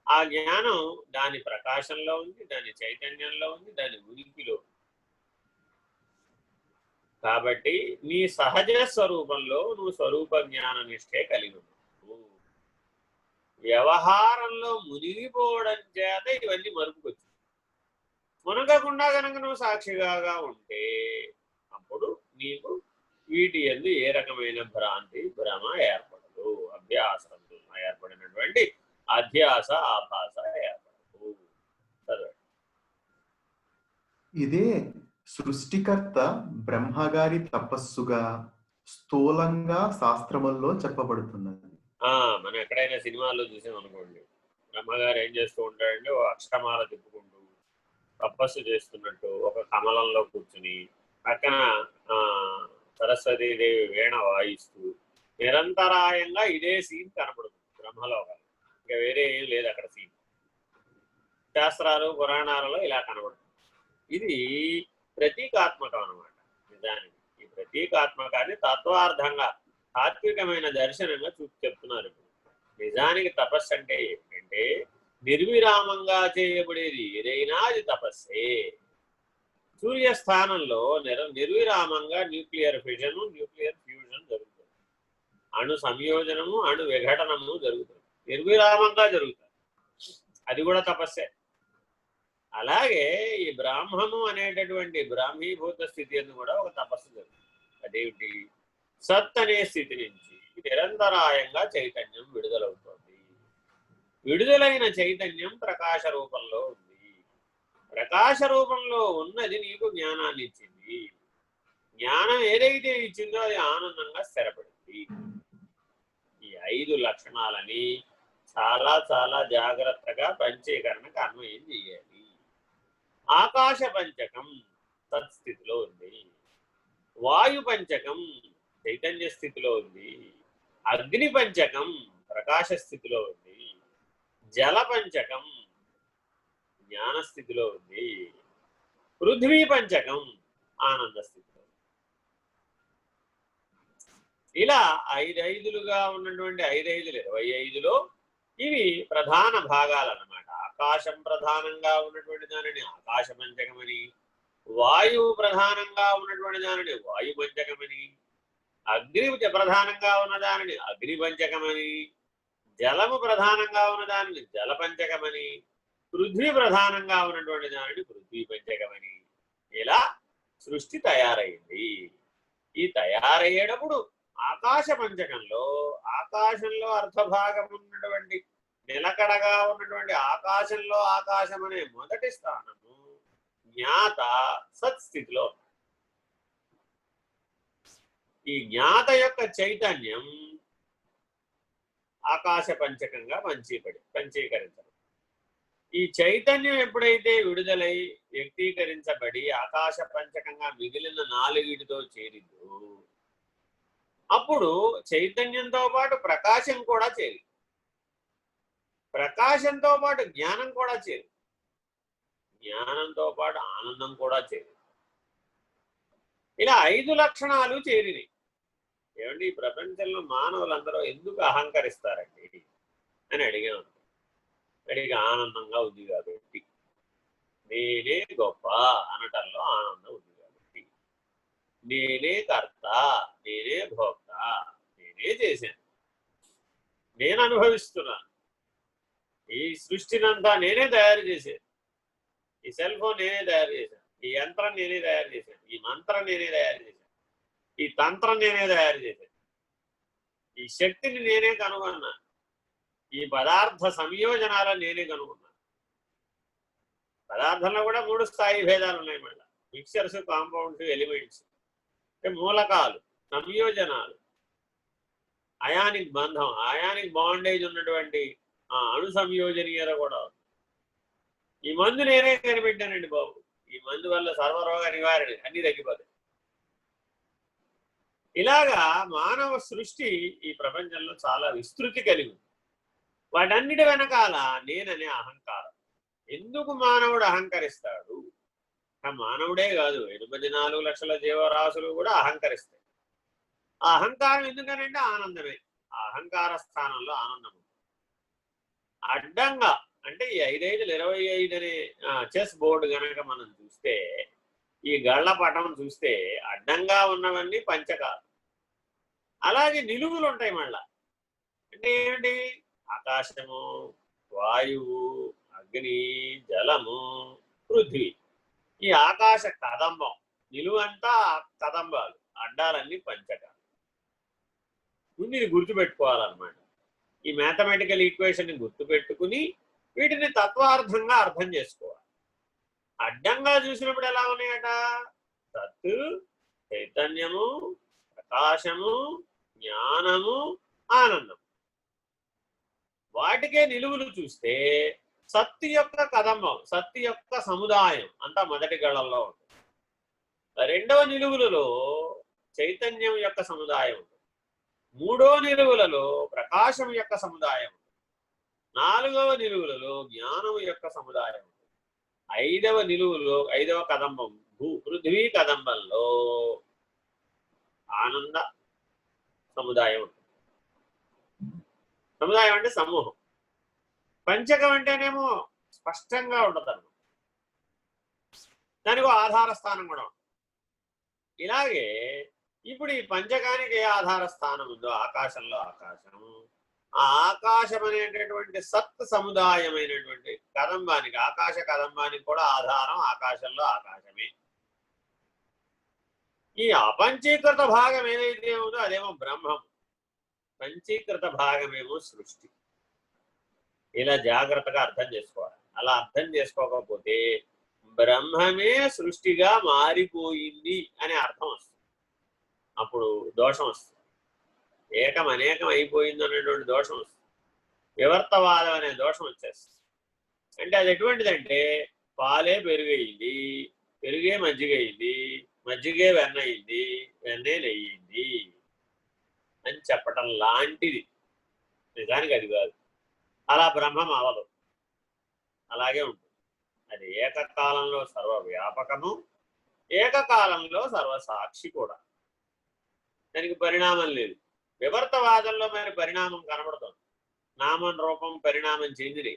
A: ఆ జ్ఞానం దాని ప్రకాశంలో ఉంది, దాని చైతన్యంలో ఉంది, దాని ఉనికిలో. కాబట్టి నీ సహజ స్వరూపంలో నువ్వు స్వరూప జ్ఞాన నిష్ఠే కలిగి ఉన్నావు. వ్యవహారంలో మునిగిపోవడం చేత ఇవన్నీ మరుపుకొచ్చాయి. మునగకుండా కనుక నువ్వు సాక్షిగా ఉంటే అప్పుడు నీకు వీటి యందు ఏ రకమైన భ్రాంతి భ్రమ ఏర్పడదు. అభ్యాసంతో ఏర్పడినటువంటి అధ్యాస ఆభాస ఏర్పడదు. సరే,
B: ఇదే సృష్టికర్త బ్రహ్మగారి తపస్సుగా స్థూలంగా శాస్త్రముల్లో చెప్పబడుతున్నది.
A: మనం ఎక్కడైనా సినిమాల్లో చూసామనుకోండి, బ్రహ్మగారు ఏం చేస్తూ ఉంటాడంటే ఓ అక్షమాల తిప్పుకుంటూ తపస్సు చేస్తున్నట్టు ఒక కమలంలో కూర్చుని పక్కన సరస్వతీదేవి వీణ వాయిస్తూ నిరంతరాయంగా ఇదే సీన్ కనపడుతుంది బ్రహ్మలోకంలో. ఇంకా వేరే ఏం లేదు అక్కడ సీన్. శాస్త్రాలు పురాణాలలో ఇలా కనబడుతుంది. ఇది ప్రతీకాత్మకం అన్నమాట. నిజానికి ఈ ప్రతీకాత్మకాన్ని తత్వార్థంగా తాత్వికమైన దర్శనంగా చెప్తున్నారు. నిజానికి తపస్సు అంటే ఏంటంటే నిర్విరామంగా చేయబడేది ఏదైనా అది తపస్సే. సూర్యస్థానంలో నిర్విరామంగా న్యూక్లియర్ ఫిజన్, న్యూక్లియర్ ఫ్యూజన్ జరుగుతుంది. అణు సంయోజనము, అణు విఘటనము జరుగుతుంది. నిర్విరామంగా జరుగుతుంది. అది కూడా తపస్సే. అలాగే ఈ బ్రాహ్మము అనేటటువంటి బ్రాహ్మీభూత స్థితి అని కూడా ఒక తపస్సు జరుగుతుంది. అదేమిటి? సత్ అనే స్థితి నుంచి నిరంతరాయంగా చైతన్యం విడుదలవుతుంది. విడుదలైన చైతన్యం ప్రకాశ రూపంలో ఉంది. ప్రకాశ రూపంలో ఉన్నది నీకు జ్ఞానాన్ని ఇచ్చింది. జ్ఞానం ఏదైతే ఇచ్చిందో అది ఆనందంగా స్థిరపడింది. ఈ 5 లక్షణాలని చాలా చాలా జాగ్రత్తగా పంచీకరణకు అన్వయం చేయాలి. ఆకాశ పంచకం తత్స్థితిలో ఉంది. వాయు పంచకం చైతన్య స్థితిలో ఉంది. అగ్ని పంచకం ప్రకాశ స్థితిలో ఉంది. జల పంచకం జ్ఞాన స్థితిలో ఉంది. పృథ్వీ పంచకం ఆనంద స్థితిలో. ఇలా 5 ఉన్నటువంటి 5 25లో ఇవి ప్రధాన భాగాలన్నమాట. ఆకాశం ప్రధానంగా ఉన్నటువంటి దానిని ఆకాశ పంచకమని, వాయువు ప్రధానంగా ఉన్నటువంటి దానిని వాయు పంచకమని, అగ్ని ప్రధానంగా ఉన్న దానిని అగ్ని పంచకమని, జలము ప్రధానంగా ఉన్న దానిని జల పంచకమని, పృథ్వీ ప్రధానంగా ఉన్నటువంటి దానిని పృథ్వీ పంచకమని ఇలా సృష్టి తయారైంది. ఈ తయారయ్యేటప్పుడు ఆకాశ పంచకంలో ఆకాశంలో అర్ధభాగం ఉన్నటువంటి నిలకడగా ఉన్నటువంటి ఆకాశంలో ఆకాశం అనే మొదటి స్థానము జ్ఞాత సత్స్థితిలో. ఈ జ్ఞాత యొక్క చైతన్యం ఆకాశ పంచకంగా పంచీకరించడం. ఈ చైతన్యం ఎప్పుడైతే విడుదలై వ్యక్తీకరించబడి ఆకాశ పంచకంగా మిగిలిన 4తో చేరిందో అప్పుడు చైతన్యంతో పాటు ప్రకాశం కూడా చేరి, ప్రకాశంతో పాటు జ్ఞానం కూడా చేరి, జ్ఞానంతో పాటు ఆనందం కూడా చేరి, ఇలా 5 లక్షణాలు చేరినాయి. ఏమండి ఈ ప్రపంచంలో మానవులందరూ ఎందుకు అహంకరిస్తారండి అని అడిగాను. అడిగి ఆనందంగా ఉంది కాబట్టి, నేనే గొప్ప అనటంలో ఆనందం ఉంది కాబట్టి, నేనే కర్త, నేనే భోక్త, నేనే చేశాను, నేను అనుభవిస్తున్నాను, ఈ సృష్టినంతా నేనే తయారు చేశాను, ఈ సెల్ ఫోన్ నేనే తయారు చేశాను, ఈ యంత్రం నేనే తయారు చేశాను, ఈ మంత్రం నేనే తయారు చేశాను, ఈ తంత్రం నేనే తయారు చేశాను, ఈ శక్తిని నేనే కనుగొన్నాను, ఈ పదార్థ సంయోజనాలను నేనే కనుగొన్నాను. పదార్థంలో కూడా 3 స్థాయి భేదాలు ఉన్నాయి. మళ్ళీ మిక్చర్స్, కాంపౌండ్స్, ఎలిమెంట్స్, మూలకాలు, సంయోజనాలు, అయానిక్ బంధం, అయానిక్ బాండేజ్ ఉన్నటువంటి అణు సంయోజనీయత కూడా. ఈ మందు నేనే కనిపెట్టానండి బాబు, ఈ మందు వల్ల సర్వరోగ నివారణ అన్ని తగ్గిపోతాయి. ఇలాగా మానవ సృష్టి ఈ ప్రపంచంలో చాలా విస్తృతి కలిగి ఉంది. వాటన్నిటి వెనకాల నేననే అహంకారం. ఎందుకు మానవుడు అహంకరిస్తాడు? మానవుడే కాదు, 84 లక్షల జీవరాశులు కూడా అహంకరిస్తాయి. ఆ అహంకారం ఎందుకనంటే ఆనందమే. ఆ అహంకార స్థానంలో ఆనందం ఉంది. అడ్డంగా అంటే ఈ 5 5 25 అనే చెస్ బోర్డు కనుక మనం చూస్తే, ఈ గళ్ల పటం చూస్తే అడ్డంగా ఉన్నవన్నీ పంచకాలు, అలాగే నిలువులు ఉంటాయి. మళ్ళా అంటే ఏమిటి? ఆకాశము, వాయువు, అగ్ని, జలము, పృథ్వీ. ఈ ఆకాశ కదంబం, నిలువంతా కదంబాలు, అడ్డాలన్నీ పంచకాలు. ముందు ఇది గుర్తుపెట్టుకోవాలన్నమాట. ఈ మ్యాథమెటికల్ ఈక్వేషన్ గుర్తుపెట్టుకుని వీటిని తత్వార్థంగా అర్థం చేసుకోవాలి. అడ్డంగా చూసినప్పుడు ఎలా ఉన్నాయట? సత్తు, చైతన్యము, ప్రకాశము, జ్ఞానము, ఆనందం. వాటికే నిలువులు చూస్తే సత్తు యొక్క కదంబం, సత్తు యొక్క సముదాయం అంతా మొదటి గళంలో ఉంటుంది. రెండవ నిలువులలో చైతన్యం యొక్క సముదాయం ఉంటుంది. మూడో నిలువులలో ప్రకాశం యొక్క సముదాయం ఉంటుంది. నాలుగవ నిలువులలో జ్ఞానం యొక్క సముదాయం ఉంటుంది. ఐదవ నిలువులో, ఐదవ కదంబం పృథ్వీ కదంబంలో ఆనంద సముదాయం ఉంటుంది. సముదాయం అంటే సమూహం. పంచకం అంటేనేమో స్పష్టంగా ఉండదు అన్నమాట. దానికి ఆధార స్థానం కూడా ఉంటుంది. ఇలాగే ఇప్పుడు ఈ పంచకానికి ఏ ఆధార స్థానం ఉందో, ఆకాశంలో ఆకాశం, ఆ ఆకాశం అనేటటువంటి సత్ సముదాయమైనటువంటి కదంబానికి, ఆకాశ కదంబానికి కూడా ఆధారం ఆకాశంలో ఆకాశమే. ఈ అపంచీకృత భాగం ఏదైతే ఉందో అదేమో బ్రహ్మం, పంచీకృత భాగమేమో సృష్టి. ఇలా జాగ్రత్తగా అర్థం చేసుకోవాలి. అలా అర్థం చేసుకోకపోతే బ్రహ్మమే సృష్టిగా మారిపోయింది అనే అర్థం వస్తుంది. అప్పుడు దోషం వస్తుంది. ఏకం అనేకం అయిపోయింది అనేటువంటి దోషం వస్తుంది. వివర్తవాదం అనే దోషం వచ్చేస్తుంది. అంటే అది ఎటువంటిదంటే, పాలే పెరుగయింది, పెరుగే మజ్జిగ అయింది, మజ్జిగే వెన్న అయింది, వెన్నే నెయ్యింది అని చెప్పటం లాంటిది. నిజానికి అది కాదు. అలా బ్రహ్మం అవదు. అలాగే ఉంటుంది. అది ఏకకాలంలో సర్వవ్యాపకము, ఏకకాలంలో సర్వసాక్షి కూడా. దానికి పరిణామం లేదు. వివర్తవాదంలో మరి పరిణామం కనబడుతుంది. నామం రూపం పరిణామం చెందింది,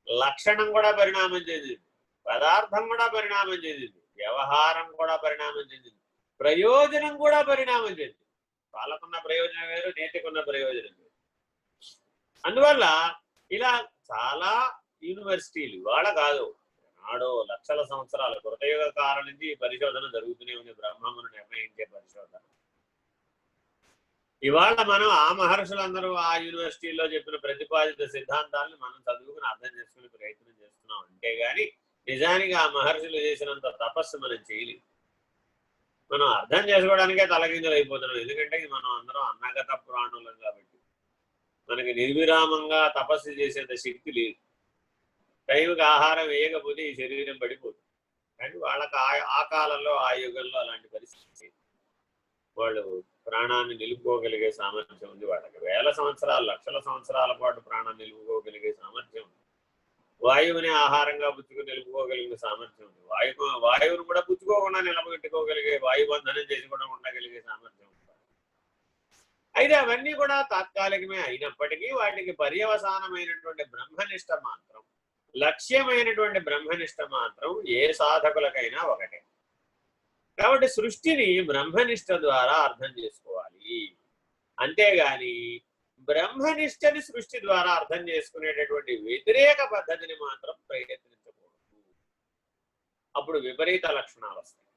A: లక్షణం కూడా పరిణామం చెందింది, పదార్థం కూడా పరిణామం చెందింది, వ్యవహారం కూడా పరిణామం చెందింది, ప్రయోజనం కూడా పరిణామం చెందింది. వాళ్ళకున్న ప్రయోజనం వేరు, నేటికున్న ప్రయోజనం వేరు. అందువల్ల ఇలా చాలా యూనివర్సిటీలు ఇవాళ కాదు, నాడో లక్షల సంవత్సరాల కృతయుగ కాలం నుంచి ఈ పరిశోధన జరుగుతూనే ఉంది. బ్రహ్మమును నిర్ణయించే పరిశోధన. ఇవాళ మనం ఆ మహర్షులందరూ ఆ యూనివర్సిటీల్లో చెప్పిన ప్రతిపాదిత సిద్ధాంతాలను మనం చదువుకుని అర్థం చేసుకునే ప్రయత్నం చేస్తున్నాం. అంతేగాని నిజానికి ఆ మహర్షులు చేసినంత తపస్సు మనం చేయలేదు. మనం అర్థం చేసుకోవడానికే తలకిందులు అయిపోతున్నాం. ఎందుకంటే మనం అందరం అన్నగత ప్రాణులం కాబట్టి మనకి నిర్విరామంగా తపస్సు చేసేంత శక్తి లేదు. టైంకి ఆహారం వేయకపోతే ఈ శరీరం పడిపోతుంది. కానీ వాళ్ళకి ఆ కాలంలో, ఆ యుగంలో అలాంటి పరిస్థితి. వాళ్ళు ప్రాణాన్ని నిలుపుకోగలిగే సామర్థ్యం ఉంది వాళ్ళకి. వేల సంవత్సరాలు, లక్షల సంవత్సరాల పాటు ప్రాణాన్ని నిలుపుకోగలిగే సామర్థ్యం ఉంది. వాయువుని ఆహారంగా పుచ్చుకుని నిలుపుకోగలిగిన సామర్థ్యం ఉంది. వాయువును కూడా పుచ్చుకోకుండా నిలబెట్టుకోగలిగే, వాయుబంధనం చేసి కూడా ఉండగలిగే సామర్థ్యం ఉంది. అయితే అవన్నీ కూడా తాత్కాలికమే అయినప్పటికీ వాటికి పర్యవసానమైనటువంటి బ్రహ్మనిష్ట మాత్రం, లక్ష్యమైనటువంటి బ్రహ్మనిష్ట మాత్రం ఏ సాధకులకైనా ఒకటే. కాబట్టి సృష్టిని బ్రహ్మనిష్ట ద్వారా అర్థం చేసుకోవాలి. అంతేగాని బ్రహ్మనిష్టని సృష్టి ద్వారా అర్థం చేసుకునేటటువంటి వ్యతిరేక పద్ధతిని మాత్రం ప్రయత్నించకూడదు. అప్పుడు విపరీత లక్షణాలు వస్తాయి,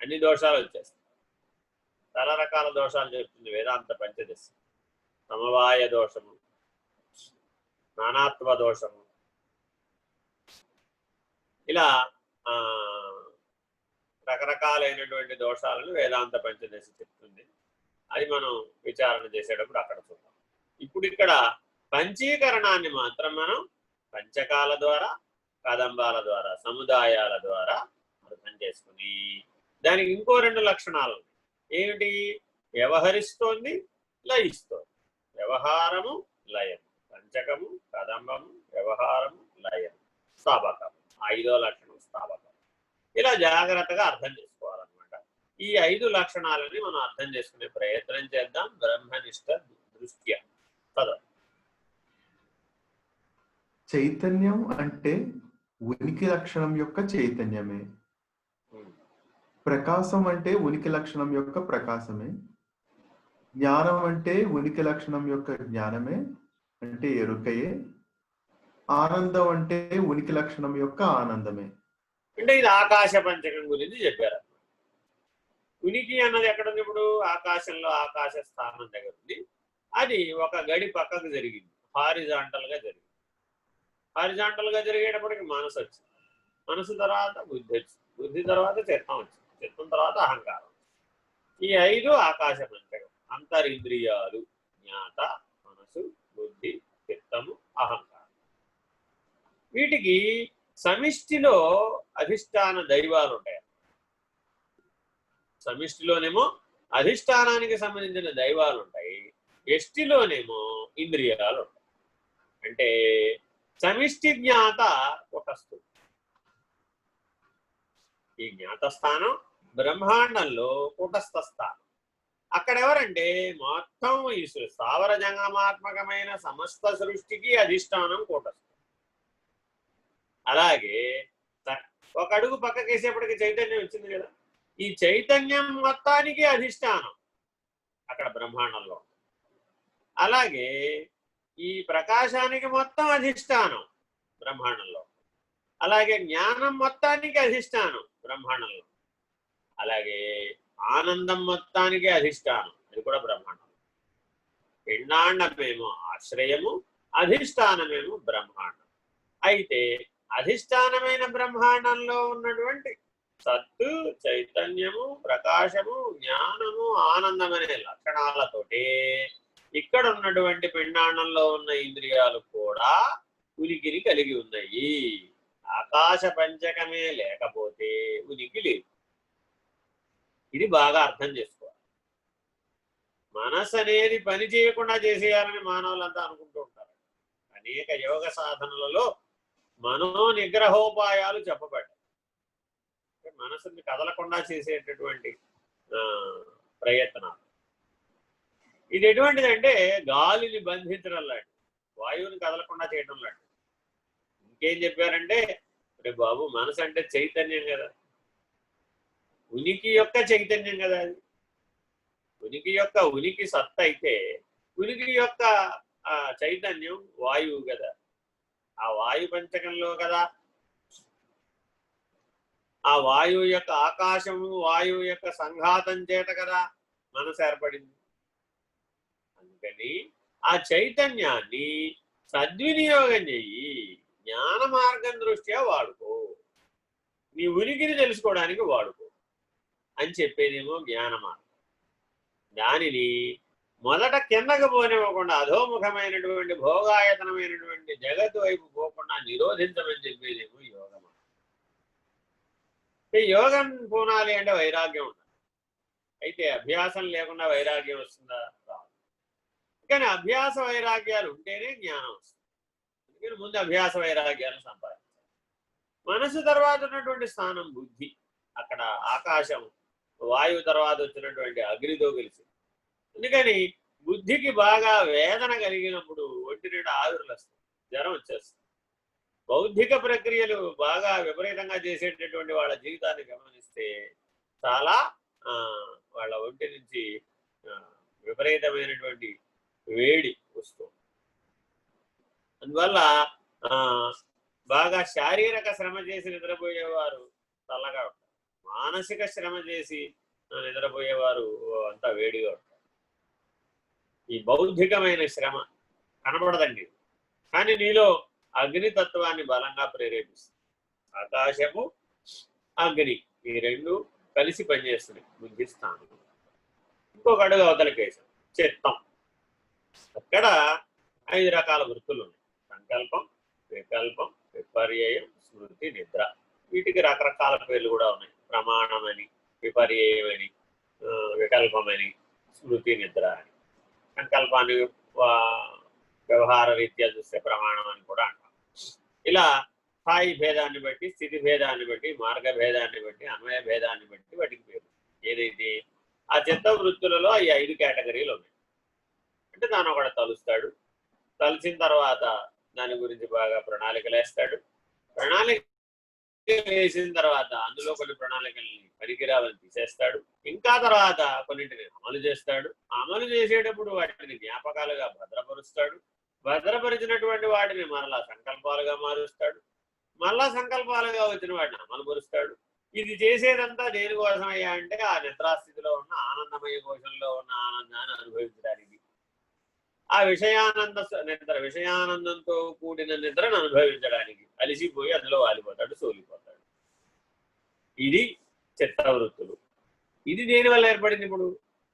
A: అన్ని దోషాలు వచ్చేస్తాయి. చాలా రకాల దోషాలు చెప్తుంది వేదాంత పంచదశ. సమవాయ దోషము, నానాత్వ దోషము, ఇలా రకరకాలైనటువంటి దోషాలను వేదాంత పంచదశ చెప్తుంది. అది మనం విచారణ చేసేటప్పుడు అక్కడ చూద్దాం. ఇప్పుడు ఇక్కడ పంచీకరణాన్ని మాత్రం మనం పంచకాల ద్వారా, కదంబాల ద్వారా, సముదాయాల ద్వారా అర్థం చేసుకుని దానికి ఇంకో రెండు లక్షణాలు ఏమిటి? వ్యవహరిస్తోంది, లయిస్తోంది. వ్యవహారము, లయం. పంచకము, కదంబము, వ్యవహారము, లయం, స్థాపకము. 5వ లక్షణం స్థాపకం. ఇలా జాగ్రత్తగా అర్థం చేసుకోవాలన్నమాట. ఈ 5 లక్షణాలని మనం అర్థం చేసుకునే ప్రయత్నం చేద్దాం బ్రహ్మనిష్ట దృష్ట్యా. చదవండి.
B: చైతన్యం అంటే ఉనికి లక్షణం యొక్క చైతన్యమే. ప్రకాశం అంటే ఉనికి లక్షణం యొక్క ప్రకాశమే. జ్ఞానం అంటే ఉనికి లక్షణం యొక్క జ్ఞానమే, అంటే ఎరుకయే. ఆనందం అంటే ఉనికి లక్షణం యొక్క ఆనందమే.
A: అంటే ఇది ఆకాశ పంచకం గురించి చెప్పారు. ఉనికి అన్నది ఎక్కడుంది? ఇప్పుడు ఆకాశంలో ఆకాశ స్థానం దగ్గర ఉంది. అది ఒక గడి పక్కకు జరిగింది, హారిజాంటల్ గా జరిగింది. హారిజాంటల్ గా జరిగేటప్పటికి మనసు వచ్చింది, మనసు తర్వాత బుద్ధి వచ్చింది, బుద్ధి తర్వాత చిత్తం వచ్చింది, చిత్తం తర్వాత అహంకారం. ఈ 5 ఆకాశ పంచకం. అంతరింద్రియాలు జ్ఞాత, మనసు, బుద్ధి, చిత్తము, అహంకారం. వీటికి సమిష్టిలో అధిష్టాన దైవాలు ఉంటాయి. సమిష్టిలోనేమో అధిష్టానానికి సంబంధించిన దైవాలు ఉంటాయి, ఎష్టిలోనేమో ఇంద్రియాలు ఉంటాయి. అంటే సమిష్టి జ్ఞాత కూటస్థుడు. ఈ జ్ఞాత స్థానం బ్రహ్మాండంలో కూటస్థ స్థానం. అక్కడ ఎవరంటే మొత్తం ఈ స్థావర జంగమాత్మకమైన సమస్త సృష్టికి అధిష్టానం కూటస్థుడు. అలాగే ఒక అడుగు పక్కకేసేపటికి చైతన్యం వచ్చింది కదా, ఈ చైతన్యం మొత్తానికి అధిష్టానం అక్కడ బ్రహ్మాండంలో. అలాగే ఈ ప్రకాశానికి మొత్తం అధిష్టానం బ్రహ్మాండంలో. అలాగే జ్ఞానం మొత్తానికి అధిష్టానం బ్రహ్మాండంలో. అలాగే ఆనందం మొత్తానికి అధిష్టానం, అది కూడా బ్రహ్మాండం. పిండాండమేమో ఆశ్రయము, అధిష్టానమేమో బ్రహ్మాండం. అయితే అధిష్టానమైన బ్రహ్మాండంలో ఉన్నటువంటి సత్తు, చైతన్యము, ప్రకాశము, జ్ఞానము, ఆనందం అనే లక్షణాలతోటి ఇక్కడ ఉన్నటువంటి పిండాండంలో ఉన్న ఇంద్రియాలు కూడా ఉనికిని కలిగి ఉన్నాయి. ఆకాశ పంచకమే లేకపోతే ఉనికి లేదు. ఇది బాగా అర్థం చేసుకోవాలి. మనసు అనేది పని చేయకుండా చేసేయాలని మానవులంతా అనుకుంటూ ఉంటారు. అనేక యోగ సాధనలలో మనో నిగ్రహోపాయాలు చెప్పబడ్డాయి. మనసుని కదలకుండా చేసేటటువంటి ప్రయత్నాలు. ఇది ఎటువంటిదంటే గాలిని బంధించడం లాంటి, వాయువుని కదలకుండా చేయడం లాంటి. ఇంకేం చెప్పారంటే, రే బాబు, మనసు అంటే చైతన్యం కదా, ఉనికి యొక్క చైతన్యం కదా. అది ఉనికి యొక్క ఉనికి సత్త అయితే ఉనికి యొక్క చైతన్యం వాయువు కదా. ఆ వాయు పంచకంలో కదా ఆ వాయువు యొక్క ఆకాశము, వాయువు యొక్క సంఘాతం చేత కదా మనసు ఏర్పడింది. అందుకని ఆ చైతన్యాన్ని సద్వినియోగం చెయ్యి, జ్ఞాన మార్గం దృష్ట్యా వాడుకో, నీ ఉనికిని తెలుసుకోవడానికి వాడుకో అని చెప్పేదేమో జ్ఞాన మార్గం. దానిని మొదట కిందకు పోనివ్వకుండా అధోముఖమైనటువంటి భోగాయతనమైనటువంటి జగత్తు వైపు పోకుండా నిరోధించమని చెప్పేదేమో యోగ మార్గం. యోగం పూనాలి అంటే వైరాగ్యం ఉండాలి. అయితే అభ్యాసం లేకుండా వైరాగ్యం వస్తుందా? రాదు. కానీ అభ్యాస వైరాగ్యాలు ఉంటేనే జ్ఞానం వస్తుంది. అందుకని ముందు అభ్యాస వైరాగ్యాలను సంపాదించాలి. మనసు తర్వాత ఉన్నటువంటి స్థానం బుద్ధి. అక్కడ ఆకాశం, వాయువు తర్వాత వచ్చినటువంటి అగ్నితో కలిసి. అందుకని బుద్ధికి బాగా వేదన కలిగినప్పుడు ఒంటి నిండా ఆవిరులు వస్తాయి, జ్వరం వచ్చేస్తుంది. బౌద్ధిక ప్రక్రియలు బాగా విపరీతంగా చేసేటటువంటి వాళ్ళ జీవితాన్ని గమనిస్తే చాలా వాళ్ళ ఒంటి నుంచి విపరీతమైనటువంటి వేడి వస్తుంది. అందువల్ల బాగా శారీరక శ్రమ చేసి నిద్రపోయేవారు చల్లగా ఉంటారు, మానసిక శ్రమ చేసి నిద్రపోయేవారు అంతా వేడిగా ఉంటారు. ఈ బౌద్ధికమైన శ్రమ కనబడదండి, కానీ నీలో అగ్నితత్వాన్ని బలంగా ప్రేరేపిస్తుంది. ఆకాశము, అగ్ని ఈ రెండు కలిసి పనిచేస్తుంది బుద్ధి స్థానం. ఇంకొక అడుగు అవతలకేసాం చిత్తం. అక్కడ 5 రకాల వృత్తులు ఉన్నాయి: సంకల్పం, వికల్పం, విపర్యయం, స్మృతి, నిద్ర. వీటికి రకరకాల పేర్లు కూడా ఉన్నాయి. ప్రమాణమని, విపర్యయమని, వికల్పమని, స్మృతి, నిద్ర అని. సంకల్పాన్ని వ్యవహార రీత్యా చూస్తే ప్రమాణం అని కూడా అంటాం. ఇలా స్థాయి భేదాన్ని బట్టి, స్థితి భేదాన్ని బట్టి, మార్గ భేదాన్ని బట్టి, అన్వయ భేదాన్ని బట్టి వాటికి పేరు. ఏదైతే ఆ చిత్త వృత్తులలో ఈ 5 కేటగిరీలు ఉన్నాయి. అంటే దాన్ని ఒకటి తలుస్తాడు, తలిచిన తర్వాత దాని గురించి బాగా ప్రణాళికలు వేస్తాడు. ప్రణాళిక వేసిన తర్వాత అందులో కొన్ని ప్రణాళికల్ని పనికిరావని తీసేస్తాడు. ఇంకా తర్వాత కొన్నింటిని అమలు చేస్తాడు. అమలు చేసేటప్పుడు వాటిని జ్ఞాపకాలుగా భద్రపరుస్తాడు. భద్రపరిచినటువంటి వాటిని మరలా సంకల్పాలుగా మారుస్తాడు. మళ్ళా సంకల్పాలుగా వచ్చిన వాటిని అమలు పరుస్తాడు. ఇది చేసేదంతా దేనికోసమయ్యా అంటే ఆ నిద్రాస్థితిలో ఉన్న ఆనందమయ కోశంలో ఉన్న ఆనందాన్ని అనుభవించడానికి, ఆ విషయానందంతో కూడిన నిద్రను అనుభవించడానికి అలిసిపోయి అందులో వాలిపోతాడు, సోలిపోతాడు. ఇది చిత్తవృత్తులు. ఇది దేని వల్ల ఏర్పడింది ఇప్పుడు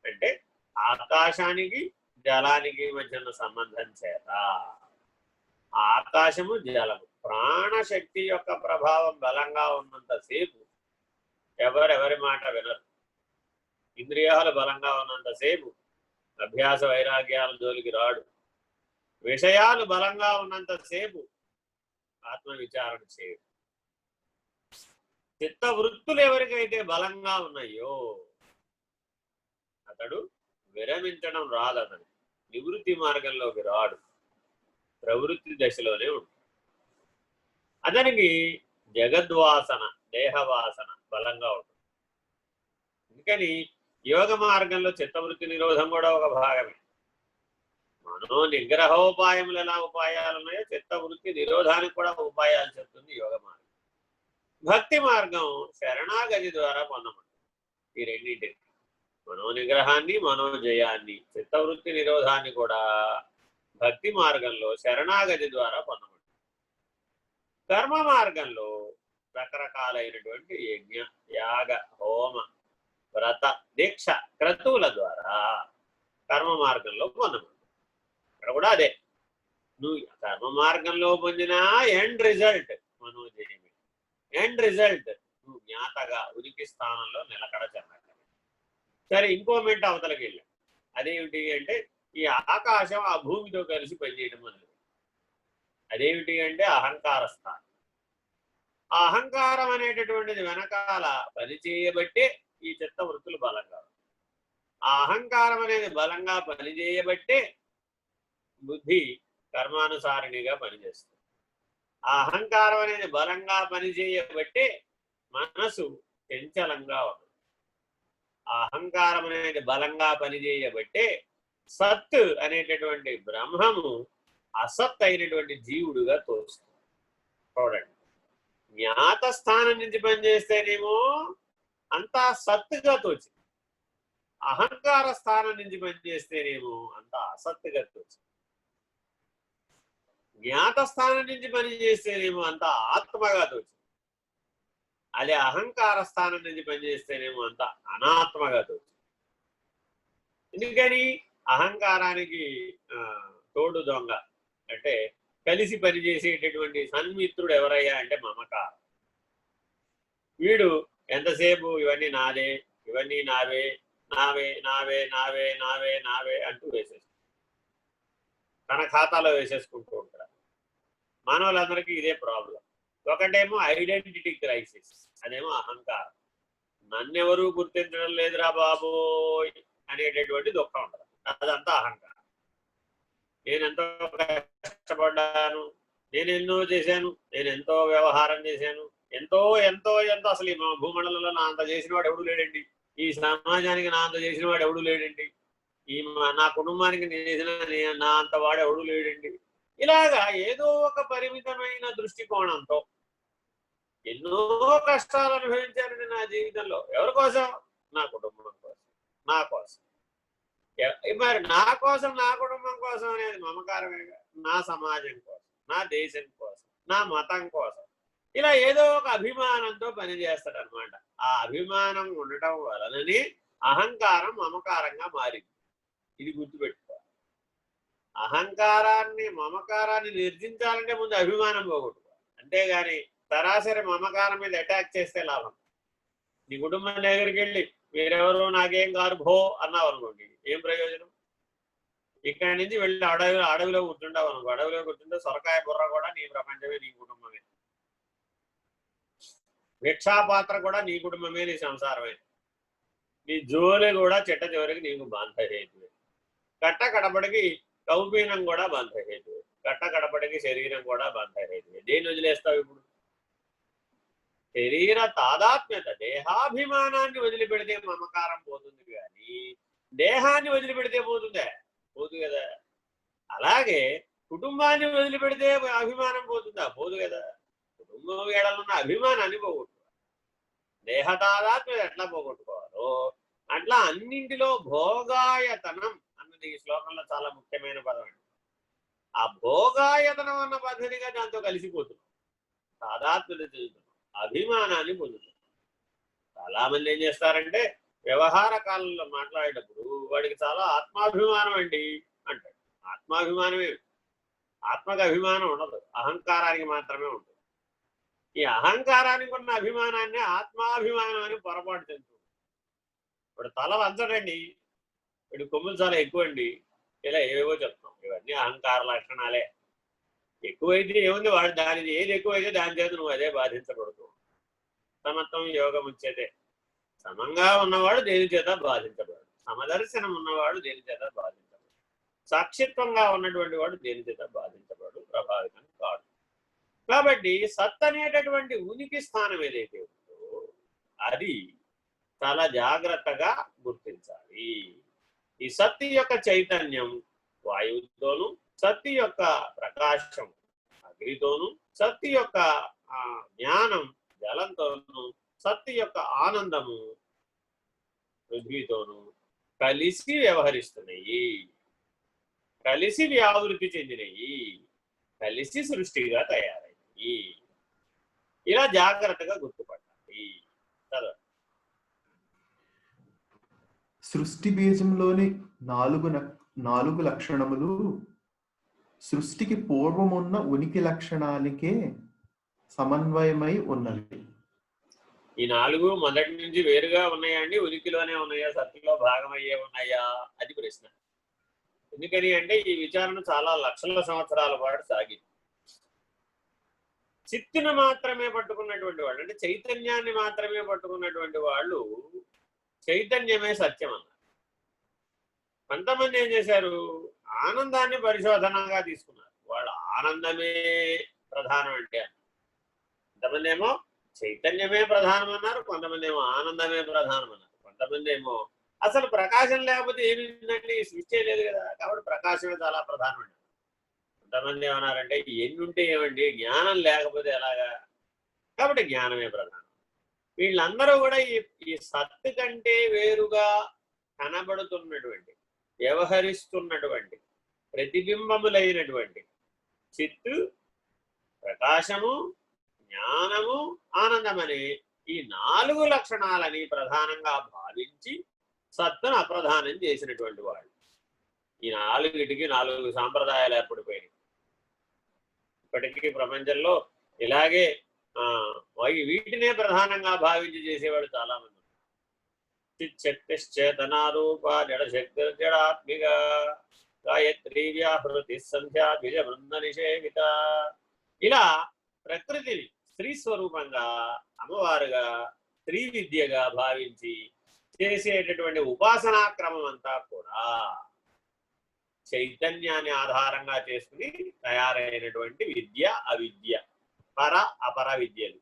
A: అంటే ఆకాశానికి జలానికి మధ్య ఉన్న సంబంధం చేత. ఆకాశము, జలము, ప్రాణశక్తి యొక్క ప్రభావం బలంగా ఉన్నంతసేపు ఎవరెవరి మాట వినరు. ఇంద్రియాలు బలంగా ఉన్నంతసేపు అభ్యాస వైరాగ్యాల జోలికి రాడు. విషయాలు బలంగా ఉన్నంతసేపు ఆత్మవిచారణ చేయడు. చిత్తవృత్తులు ఎవరికైతే బలంగా ఉన్నాయో అతడు విరమించడం రాదు, అతడు నివృత్తి మార్గంలోకి రాడు, ప్రవృత్తి దశలోనే ఉంటాడు. అతనికి జగద్వాసన, దేహవాసన బలంగా ఉంటుంది. అందుకని యోగ మార్గంలో చిత్తవృత్తి నిరోధం కూడా ఒక భాగమే. మనో నిగ్రహోపాయములు ఎలా ఉపాయాలు ఉన్నాయో చిత్తవృత్తి నిరోధానికి కూడా ఉపాయాలు చెప్తుంది యోగ మార్గం. భక్తి మార్గం శరణాగతి ద్వారా పొందమంటుంది. ఈ రెండింటిని, మనోనిగ్రహాన్ని, మనోజయాన్ని, చిత్తవృత్తి నిరోధాన్ని కూడా భక్తి మార్గంలో శరణాగతి ద్వారా పొందమంటుంది. కర్మ మార్గంలో రకరకాలైనటువంటి యజ్ఞ, యాగ, హోమ, వ్రత, దీక్ష, క్రతువుల ద్వారా కర్మ మార్గంలో పొందమంటుంది. ఇక్కడ కూడా అదే, నువ్వు కర్మ మార్గంలో పొందిన ఎండ్ రిజల్ట్ మనోజయమే. ఎండ్ రిజల్ట్ నువ్వు జ్ఞాతగా ఉనికి స్థానంలో నిలకడ చెందగలవు. సరే, ఇంకో మెంట అవతలకి వెళ్ళాం. అదేమిటి అంటే ఈ ఆకాశం ఆ భూమితో కలిసి పనిచేయడం అనేది. అదేమిటి అంటే అహంకార స్థానం. ఆ అహంకారం అనేటటువంటిది వెనకాల పనిచేయబట్టే ఈ చిత్తవృత్తులు బలంగా. ఆ అహంకారం అనేది బలంగా పనిచేయబట్టే బుద్ధి కర్మానుసారిణిగా పనిచేస్తుంది. ఆ అహంకారం అనేది బలంగా పనిచేయబట్టే మనసు చంచలంగా ఉంటుంది. ఆ అహంకారం అనేది బలంగా పనిచేయబట్టే సత్ అనేటటువంటి బ్రహ్మము అసత్ అయినటువంటి జీవుడుగా తోస్తుంది. చూడండి, జ్ఞాత స్థానం నుంచి పనిచేస్తేనేమో అంతా సత్తుగా తోచింది, అహంకార స్థానం నుంచి పనిచేస్తేనేమో అంతా అసత్తుగా తోచింది. జ్ఞాత స్థానం నుంచి పనిచేస్తేనేమో అంతా ఆత్మగా తోచింది. అదే అహంకార స్థానం నుంచి పనిచేస్తేనేమో అంత అనాత్మగా తోచింది. ఎందుకని అహంకారానికి తోడు దొంగ అంటే కలిసి పనిచేసేటటువంటి సన్మిత్రుడు ఎవరయ్యా అంటే మమకారం. వీడు ఎంతసేపు ఇవన్నీ నాదే, ఇవన్నీ నావే, నావే నావే నావే నావే నావే అంటూ వేసేస్తాడు, తన ఖాతాలో వేసేసుకుంటూ ఉంటాడు. మానవులందరికీ ఇదే ప్రాబ్లం. ఒకటేమో ఐడెంటిటీ క్రైసిస్, అదేమో అహంకారం. నన్నెవరూ గుర్తించడం లేదురా బాబోయ్ అనేటటువంటి దుఃఖం ఉంటుంది, అదంతా అహంకారం. నేనెంతో కష్టపడ్డాను, నేను ఎన్నో చేశాను, నేను ఎంతో వ్యవహారం చేశాను, ఎంతో ఎంతో ఎంతో, అసలు ఈ భూమండలంలో నా అంత చేసిన వాడు ఎవడు లేడండి, ఈ సమాజానికి నా అంత చేసిన వాడు ఎవడు లేడండి, ఈ నా కుటుంబానికి చేసిన నా అంత వాడు ఎవడు లేడండి. ఇలాగా ఏదో ఒక పరిమితమైన దృష్టికోణంతో ఎన్నో కష్టాలు అనుభవించానండి నా జీవితంలో. ఎవరి కోసం? నా కుటుంబం కోసం, నా కోసం. మరి నా కోసం, నా కుటుంబం కోసం అనేది మమకారమేగా. నా సమాజం కోసం, నా దేశం కోసం, నా మతం కోసం, ఇలా ఏదో ఒక అభిమానంతో పనిచేస్తాడు అనమాట. ఆ అభిమానం ఉండటం వలనని అహంకారం మమకారంగా మారింది. ఇది గుర్తుపెట్టుకోవాలి. అహంకారాన్ని, మమకారాన్ని నిర్జించాలంటే ముందు అభిమానం పోగొట్టుకోవాలి. అంతేగాని సరాసరి మమకారం మీద అటాక్ చేస్తే లాభం. నీ కుటుంబం దగ్గరికి వెళ్ళి మీరెవరు నాకేం కారు భో అన్నావు అనుకోండి, ఏం ప్రయోజనం? ఇక్కడి నుంచి వెళ్ళి అడవిలో కూర్చుంటావు అనుకో, అడవిలో కూర్చుంటే సొరకాయ బుర్ర కూడా నీ ప్రపంచమే, నీ కుటుంబమే. భిక్షాపాత్ర కూడా నీ కుటుంబమే, నీ సంసారమే. నీ జోలి కూడా చిట్ట చివరికి నీకు బాంధహేతువే. కట్ట కడపడికి కౌపీనం కూడా బాంధహేతువే. కట్ట కడపడికి శరీరం కూడా బాంధహేతువే. దేన్ని వదిలేస్తావు ఇప్పుడు? శరీర తాదాత్మ్యత, దేహాభిమానాన్ని వదిలిపెడితే మమకారం పోతుంది, కానీ దేహాన్ని వదిలిపెడితే పోతుందా? పోదు కదా. అలాగే కుటుంబాన్ని వదిలిపెడితే అభిమానం పోతుందా? పోదు కదా. కుటుంబం ఏడలున్న అభిమానాన్ని పోగొట్టుకోవాలి. దేహ తాదాత్మ్యత ఎట్లా పోగొట్టుకోవాలో అట్లా అన్నింటిలో భోగాయతనం అన్నది ఈ శ్లోకంలో చాలా ముఖ్యమైన పదం అండి. ఆ భోగాయతనం అన్న పద్ధతిగా దాంతో కలిసిపోతున్నాం, తాదాత్మ్యత చెందుతున్నాం, అభిమానాన్ని పొందుతున్నాం. చాలా మంది ఏం చేస్తారంటే వ్యవహార కాలంలో మాట్లాడేటప్పుడు వాడికి చాలా ఆత్మాభిమానం అండి అంటాడు. ఆత్మాభిమానమే, ఆత్మకు అభిమానం ఉండదు, అహంకారానికి మాత్రమే ఉంటుంది. ఈ అహంకారానికి ఉన్న అభిమానాన్ని ఆత్మాభిమానం అని పొరపాటు చెందుతుంది. ఇప్పుడు తల వంచడండి, ఇప్పుడు కొమ్ములు చాలా ఎక్కువ అండి, ఇలా ఏవేవో చెప్తాం. ఇవన్నీ అహంకార లక్షణాలే. ఎక్కువైతే ఏముంది, వాడు దానిది ఏది ఎక్కువైతే దాని చేత నువ్వు అదే బాధించకూడదు. సమత్వం యోగం వచ్చేదే. సమంగా ఉన్నవాడు దేని చేత బాధించబడు, సమదర్శనం ఉన్నవాడు దేని చేత బాధించబడు, సాక్షిత్వంగా ఉన్నటువంటి వాడు దేని చేత బాధించబడు, ప్రభావితం కాదు. కాబట్టి సత్ అనేటటువంటి ఉనికి స్థానం ఏదైతే ఉందో అది చాలా జాగ్రత్తగా గుర్తించాలి. ఈ సత్ యొక్క చైతన్యం వాయువుతోనూ, సత్ యొక్క ప్రకాశం అగ్నితోనూ, సత్ యొక్క జ్ఞానం జలంతోనూ, సత్ యొక్క ఆనందము పృథ్వీతోనూ కలిసి వ్యవహరిస్తున్నాయి, కలిసి వ్యావృతి చెందినవి, కలిసి సృష్టిగా తయారయ్యి. ఇలా జాగ్రత్తగా గుర్తుపట్టాలి.
B: సృష్టి బీజంలోని నాలుగు లక్షణములు సృష్టికి పూర్వమున్న ఉనికి లక్షణానికే సమన్వయమై ఉన్నవి.
A: ఈ నాలుగు మొదటి నుంచి వేరుగా ఉన్నాయా అండి, ఉనికిలోనే ఉన్నాయా, సత్తులో భాగమయ్యే ఉన్నాయా? అది ప్రశ్న. ఎందుకని అంటే ఈ విచారణ చాలా లక్షల సంవత్సరాల పాటు సాగింది. చిత్తును మాత్రమే పట్టుకున్నటువంటి వాళ్ళు, అంటే చైతన్యాన్ని మాత్రమే పట్టుకున్నటువంటి వాళ్ళు చైతన్యమే సత్యం అన్నారు. కొంతమంది ఏం చేశారు, ఆనందాన్ని పరిశోధనగా తీసుకున్నారు. వాళ్ళు ఆనందమే ప్రధానం అంటే అన్నారు. కొంతమంది ఏమో చైతన్యమే ప్రధానం అన్నారు, కొంతమంది ఏమో ఆనందమే ప్రధానం అన్నారు, కొంతమంది ఏమో అసలు ప్రకాశం లేకపోతే ఏమిందండి, సృష్టి లేదు కదా, కాబట్టి ప్రకాశమే చాలా ప్రధానం అండి. కొంతమంది ఏమన్నారంటే ఎన్ని ఉంటే ఏమండి, జ్ఞానం లేకపోతే ఎలాగా, కాబట్టి జ్ఞానమే ప్రధానం. వీళ్ళందరూ కూడా ఈ సత్తు కంటే వేరుగా కనబడుతున్నటువంటి, వ్యవహరిస్తున్నటువంటి, ప్రతిబింబములైనటువంటి చిత్తు, ప్రకాశము, జ్ఞానము, ఆనందమని ఈ నాలుగు లక్షణాలని ప్రధానంగా భావించి సత్తును అప్రధానం చేసినటువంటి వాళ్ళు. ఈ నాలుగిటికి నాలుగు సాంప్రదాయాలు ఏర్పడిపోయినాయి. ఇప్పటికీ ప్రపంచంలో ఇలాగే వీటినే ప్రధానంగా భావించి చేసేవాడు చాలా మంది. చిచ్చక్తిశ్చేతనారూప జడశక్తి జడాత్మిక గాయత్రీ వ్యాహృతి సంధ్యా ద్విజ బృంద నిషేవిత.
D: ఇలా ప్రకృతిని స్త్రీ స్వరూపంగా, అమ్మవారుగా, స్త్రీ విద్యగా భావించి చేసేటటువంటి ఉపాసనా క్రమం అంతా కూడా చైతన్యాన్ని ఆధారంగా చేసుకుని తయారైనటువంటి విద్య, అవిద్య, పర అపర విద్యలు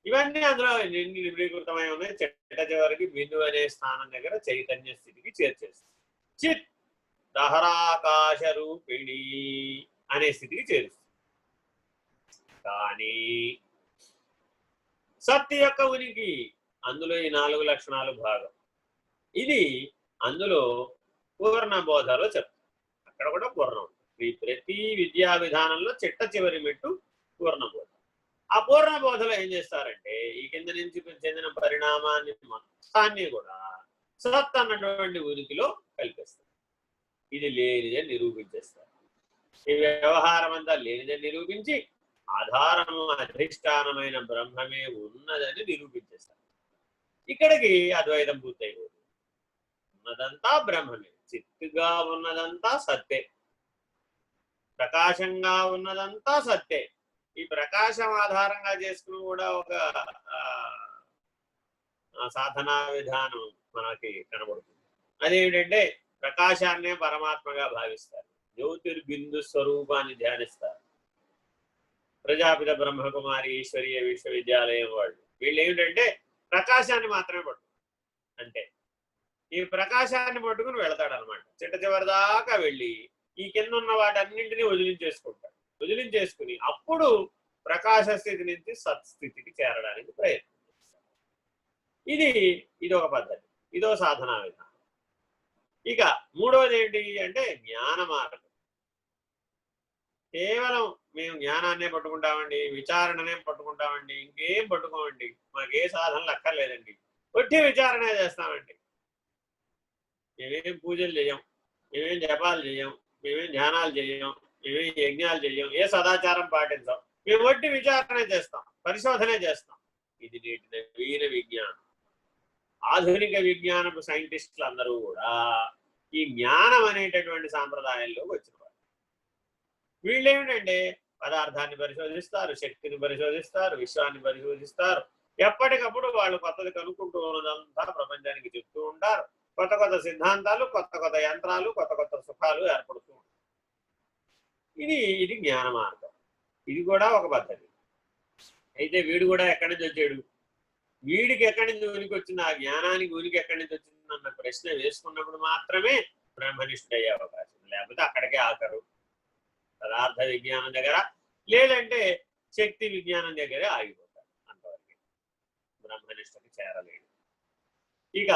D: ఇవన్నీ అందులో నిబిడీకృతమై ఉన్నాయి. చిట్ట చివరికి బిందు అనే స్థానం దగ్గర చైతన్య స్థితికి చేర్చేస్తుంది. చిత్ దహరాకాశ రూపిణి అనే స్థితికి చేరుస్తుంది. కానీ సత్ యొక్క ఉనికి అందులో ఈ 4 లక్షణాలు భాగం. ఇది అందులో పూర్ణ బోధలో చెప్తారు. అక్కడ కూడా పూర్ణం. ప్రతి విద్యా విధానంలో చిట్ట చివరి మెట్టు పూర్ణబోధ. ఆ పూర్ణబోధలో ఏం చేస్తారంటే ఈ కింద నుంచి చెందిన పరిణామాన్ని మొత్తాన్ని కూడా సత్ అన్నటువంటి ఉనికిలో కల్పిస్తారు. ఇది లేనిదని నిరూపించేస్తారు. ఈ వ్యవహారం అంతా లేనిదని నిరూపించి ఆధారము అధిష్టానమైన బ్రహ్మమే ఉన్నదని నిరూపించేస్తారు. ఇక్కడికి అద్వైతం పూర్తయిపోతుంది. ఉన్నదంతా బ్రహ్మమే, చిత్తుగా ఉన్నదంతా సత్తే, ప్రకాశంగా ఉన్నదంతా సత్తే. ఈ ప్రకాశం ఆధారంగా చేసుకుని కూడా ఒక సాధనా విధానం మనకి కనబడుతుంది. అదేమిటంటే ప్రకాశాన్నే పరమాత్మగా భావిస్తారు. జ్యోతిర్బిందు స్వరూపాన్ని ధ్యానిస్తారు. ప్రజాపిత బ్రహ్మకుమారి ఈశ్వరీయ విశ్వవిద్యాలయం వాళ్ళు వీళ్ళు ఏమిటంటే ప్రకాశాన్ని మాత్రమే పట్టుకుంటారు. అంటే ఈ ప్రకాశాన్ని పట్టుకుని వెళతాడు అనమాట. చిట్ట చివరిదాకా వెళ్ళి ఈ కింద ఉన్న వాటన్నింటినీ వదిలించేసుకుంటాడు. వదిలించేసుకుని అప్పుడు ప్రకాశ స్థితి నుంచి సత్స్థితికి చేరడానికి ప్రయత్నం చేస్తాడు. ఇది ఒక పద్ధతి, ఇదో సాధనా విధానం. ఇక మూడవది ఏంటి అంటే జ్ఞాన మార్గం. కేవలం మేము జ్ఞానాన్నే పట్టుకుంటామండి, విచారణనే పట్టుకుంటామండి, ఇంకేం పట్టుకోమండి, మాకే సాధనలు అక్కర్లేదండి, ఒట్టి విచారణే చేస్తామండి, మేమేం పూజలు చేయం, మేమేం జపాలు చేయం, మేమేం ధ్యానాలు చేయం, మేమేం యజ్ఞాలు చేయం, ఏ సదాచారం పాటించాం, మేము ఒట్టి విచారణే చేస్తాం, పరిశోధనే చేస్తాం. ఇది నేటి నవీన విజ్ఞానం. ఆధునిక విజ్ఞానపు సైంటిస్టులు అందరూ కూడా ఈ జ్ఞానం అనేటటువంటి సాంప్రదాయంలోకి వచ్చిన వారు. వీళ్ళు ఏమిటంటే పదార్థాన్ని పరిశోధిస్తారు, శక్తిని పరిశోధిస్తారు, విశ్వాన్ని పరిశోధిస్తారు. ఎప్పటికప్పుడు వాళ్ళు కొత్తది కనుక్కుంటూ ఉన్నదంతా ప్రపంచానికి చెప్తూ ఉంటారు. కొత్త కొత్త సిద్ధాంతాలు, కొత్త కొత్త యంత్రాలు, కొత్త కొత్త సుఖాలు ఏర్పడుతూ ఉంటాయి. ఇది జ్ఞాన మార్గం. ఇది కూడా ఒక పద్ధతి. అయితే వీడు కూడా ఎక్కడి నుంచి వచ్చాడు, వీడికి ఎక్కడి నుంచి ఉనికి వచ్చింది, ఆ జ్ఞానానికి ఉనికి ఎక్కడి నుంచి వచ్చింది అన్న ప్రశ్న వేసుకున్నప్పుడు మాత్రమే బ్రహ్మనిష్ఠుడయ్యే అవకాశం. లేకపోతే అక్కడికే ఆఖరు. పదార్థ విజ్ఞానం దగ్గర, లేదంటే శక్తి విజ్ఞానం దగ్గరే ఆగిపోతారు. అంతవరకు బ్రహ్మనిష్టకి చేరలేడు. ఇక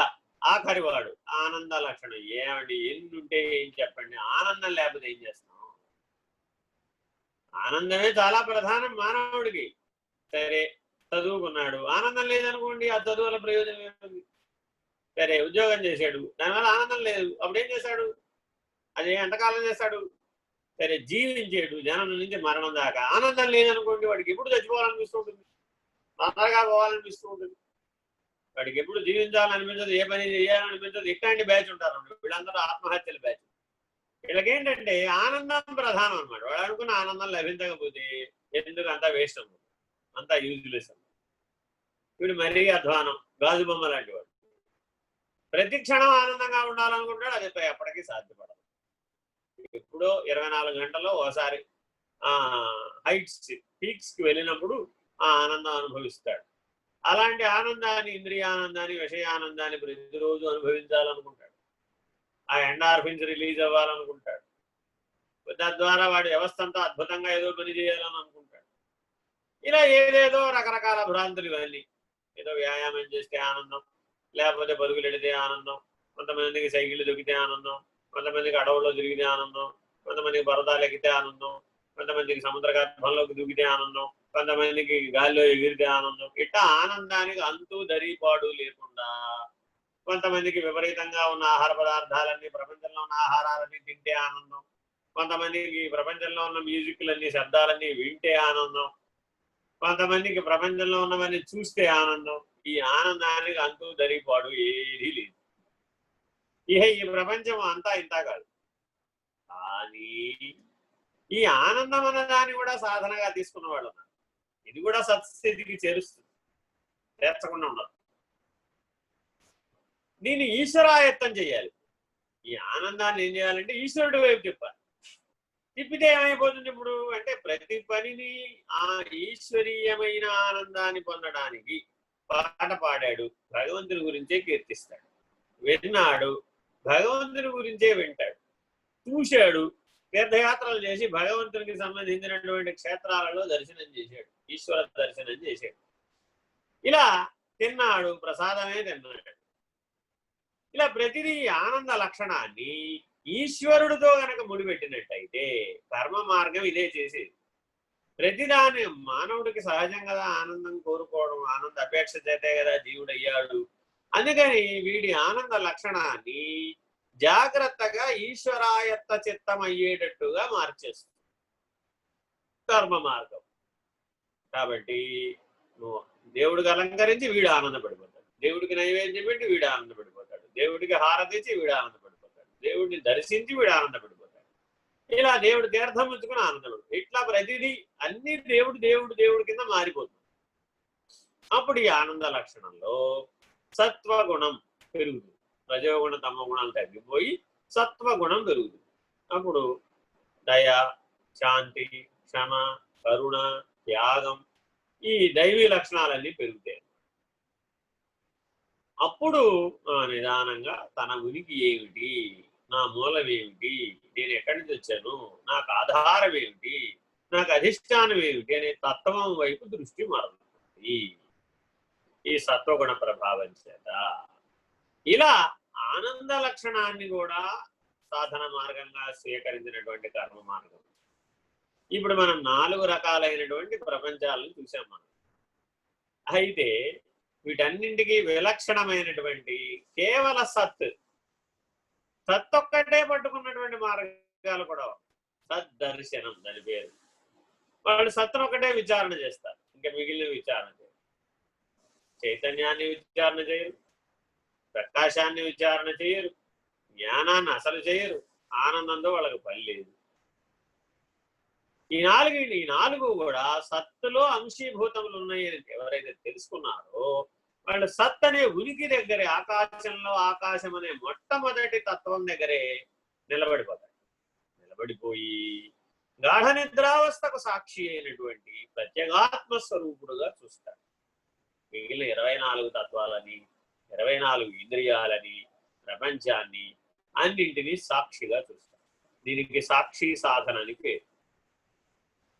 D: ఆఖరి వాడు ఆనంద లక్షణం. ఏమండి ఎన్ని ఉంటే ఏం చెప్పండి, ఆనందం లేకపోతే ఏం చేస్తాం? ఆనందమే చాలా ప్రధానం మానవుడికి. సరే చదువుకున్నాడు, ఆనందం లేదనుకోండి, ఆ చదువుల ప్రయోజనం ఏముంది? సరే ఉద్యోగం చేశాడు, దానివల్ల ఆనందం లేదు, అప్పుడేం చేశాడు? అది ఎంతకాలం చేస్తాడు? సరే జీవించాడు జనం నుంచి మరణం దాకా, ఆనందం లేదనుకోండి, వాడికి ఎప్పుడు చచ్చిపోవాలనిపిస్తూ ఉంటుంది, తొందరగా పోవాలనిపిస్తూ ఉంటుంది, వాడికి ఎప్పుడు జీవించాలనిపించదు, ఏ పని చేయాలనిపించదు. ఇట్లాంటి బ్యాచ్ ఉంటారు వీళ్ళందరూ ఆత్మహత్యల బ్యాచ్. వీళ్ళకేంటంటే ఆనందం ప్రధానం అనమాట. వాడు అనుకున్న ఆనందం లభించకపోతే ఎందుకు అంతా వేస్ట్ అన్నమాట, అంతా యూజ్లెస్ అన్నమాట. వీడు మరీ అధ్వానం, గాజు బొమ్మ లాంటి వాడు. ప్రతి క్షణం ఆనందంగా ఉండాలనుకుంటాడు, అది ఎప్పటికీ సాధ్యపడదు. ఎప్పుడో 24 గంటల్లో ఒకసారి హైట్స్ పీక్స్కి వెళ్ళినప్పుడు ఆ ఆనందం అనుభవిస్తాడు. అలాంటి ఆనందాన్ని, ఇంద్రియానందాన్ని, విషయానందాన్ని ప్రతిరోజు అనుభవించాలనుకుంటాడు. ఆ ఎండార్ఫిన్స్ రిలీజ్ అవ్వాలనుకుంటాడు. తద్వారా వాడి వ్యవస్థ అంతా అద్భుతంగా ఏదో పని చేయాలని అనుకుంటాడు. ఇలా ఏదేదో రకరకాల భ్రాంతులు ఇవన్నీ. ఏదో వ్యాయామం చేస్తే ఆనందం, లేకపోతే పరుగులు ఎడితే ఆనందం, కొంతమందికి సైకిళ్ళు దొక్కితే ఆనందం, కొంతమందికి అడవుల్లో తిరిగితే ఆనందం, కొంతమందికి పర్వతాలు ఎక్కితే ఆనందం, కొంతమందికి సముద్ర గర్భంలోకి దూకితే ఆనందం, కొంతమందికి గాలిలో ఎగిరితే ఆనందం. ఇట్లా ఆనందానికి అంతూ దరిపాడు లేకుండా కొంతమందికి విపరీతంగా ఉన్న ఆహార పదార్థాలన్నీ, ప్రపంచంలో ఉన్న ఆహారాలన్నీ తింటే ఆనందం, కొంతమందికి ప్రపంచంలో ఉన్న మ్యూజిక్లన్నీ, శబ్దాలన్నీ వింటే ఆనందం, కొంతమందికి ప్రపంచంలో ఉన్నవన్నీ చూస్తే ఆనందం. ఈ ఆనందానికి అంతూ దరిపాడు ఏదీ లేదు. ఈ ప్రపంచం అంతా ఇంత కాదు. కానీ ఈ ఆనందం అన్నదాన్ని కూడా సాధనగా తీసుకున్న వాళ్ళు ఉన్నారు. ఇది కూడా సత్స్థితికి చేరుస్తుంది, చేర్చకుండా ఉండదు. దీన్ని ఈశ్వరాయత్తం చేయాలి. ఈ ఆనందాన్ని ఏం చేయాలంటే ఈశ్వరుడి వైపు తిప్పాలి. తిప్పితే ఏమైపోతుంది ఇప్పుడు అంటే ప్రతి పనిని ఆ ఈశ్వరీయమైన ఆనందాన్ని పొందడానికి పాట పాడాడు, భగవంతుని గురించే కీర్తిస్తాడు. విన్నాడు, భగవంతుని గురించే వింటాడు. చూశాడు, తీర్థయాత్రలు చేసి భగవంతునికి సంబంధించినటువంటి క్షేత్రాలలో దర్శనం చేశాడు, ఈశ్వర దర్శనం చేశాడు. ఇలా తిన్నాడు, ప్రసాదమే తిన్నాడు. ఇలా ప్రతిదీ ఆనంద లక్షణాన్ని ఈశ్వరుడితో గనక ముడిపెట్టినట్టయితే కర్మ మార్గం ఇదే చేసేది. ప్రతిదాని మానవుడికి సహజం కదా ఆనందం కోరుకోవడం, ఆనంద అపేక్ష చేతే కదా జీవుడు అయ్యాడు. అందుకని వీడి ఆనంద లక్షణాన్ని జాగ్రత్తగా ఈశ్వరాయత్త చిత్తం అయ్యేటట్టుగా మార్చేస్తుంది కర్మ మార్గం. కాబట్టి దేవుడికి అలంకరించి వీడు ఆనందపడిపోతాడు, దేవుడికి నైవేద్యం పెట్టి వీడు ఆనందపడిపోతాడు, దేవుడికి హారతి ఇచ్చి వీడు ఆనందపడిపోతాడు, దేవుడిని దర్శించి వీడు ఆనందపడిపోతాడు, ఇలా దేవుడు తీర్థం ఉంచుకుని ఆనందపడు. ఇట్లా ప్రతిదీ అన్ని దేవుడు దేవుడు దేవుడి కింద మారిపోతుంది. అప్పుడు ఈ ఆనంద లక్షణంలో సత్వగుణం పెరుగుతుంది. రజోగుణ తమ గుణాలు తగ్గిపోయి సత్వగుణం పెరుగుతుంది. అప్పుడు దయ, శాంతి, క్షమ, కరుణ, త్యాగం, ఈ దైవీ లక్షణాలన్నీ పెరుగుతాయి. అప్పుడు నిదానంగా తన ఉనికి ఏమిటి, నా మూలం ఏమిటి, నేను ఎక్కడి నుంచి వచ్చాను, నాకు ఆధారం ఏమిటి, నాకు అధిష్టానం ఏమిటి అనే తత్వం వైపు దృష్టి మారుతుంది ఈ సత్వగుణ ప్రభావం చేత. ఇలా ఆనంద లక్షణాన్ని కూడా సాధన మార్గంగా స్వీకరించినటువంటి కర్మ మార్గం. ఇప్పుడు మనం 4 రకాలైనటువంటి ప్రపంచాలను చూసాం మనం. అయితే వీటన్నింటికి విలక్షణమైనటువంటి కేవల సత్ ఒక్కటే పట్టుకున్నటువంటి మార్గాలు కూడా సద్దర్శనం దాని పేరు. వాళ్ళు సత్తును ఒకటే విచారణ చేస్తారు, ఇంకా మిగిలిన విచారణ చేయరు. చైతన్యాన్ని విచారణ చేయరు, ప్రకాశాన్ని విచారణ చేయరు, జ్ఞానాన్ని అసలు చేయరు, ఆనందంతో వాళ్ళకి పని లేదు. ఈ నాలుగు కూడా సత్తులో అంశీభూతములు ఉన్నాయని ఎవరైతే తెలుసుకున్నారో వాళ్ళు సత్ అనే ఉనికి దగ్గరే, ఆకాశంలో ఆకాశం అనే మొట్టమొదటి తత్వం దగ్గరే నిలబడిపోతారు. నిలబడిపోయి గాఢ నిద్రావస్థకు సాక్షి అయినటువంటి ప్రత్యేగాత్మ స్వరూపుడుగా చూస్తారు. మిగిలిన 24 తత్వాలని, 24 ఇంద్రియాలని, ప్రపంచాన్ని అన్నింటినీ సాక్షిగా చూస్తారు. దీనికి సాక్షి సాధన అని పేరు.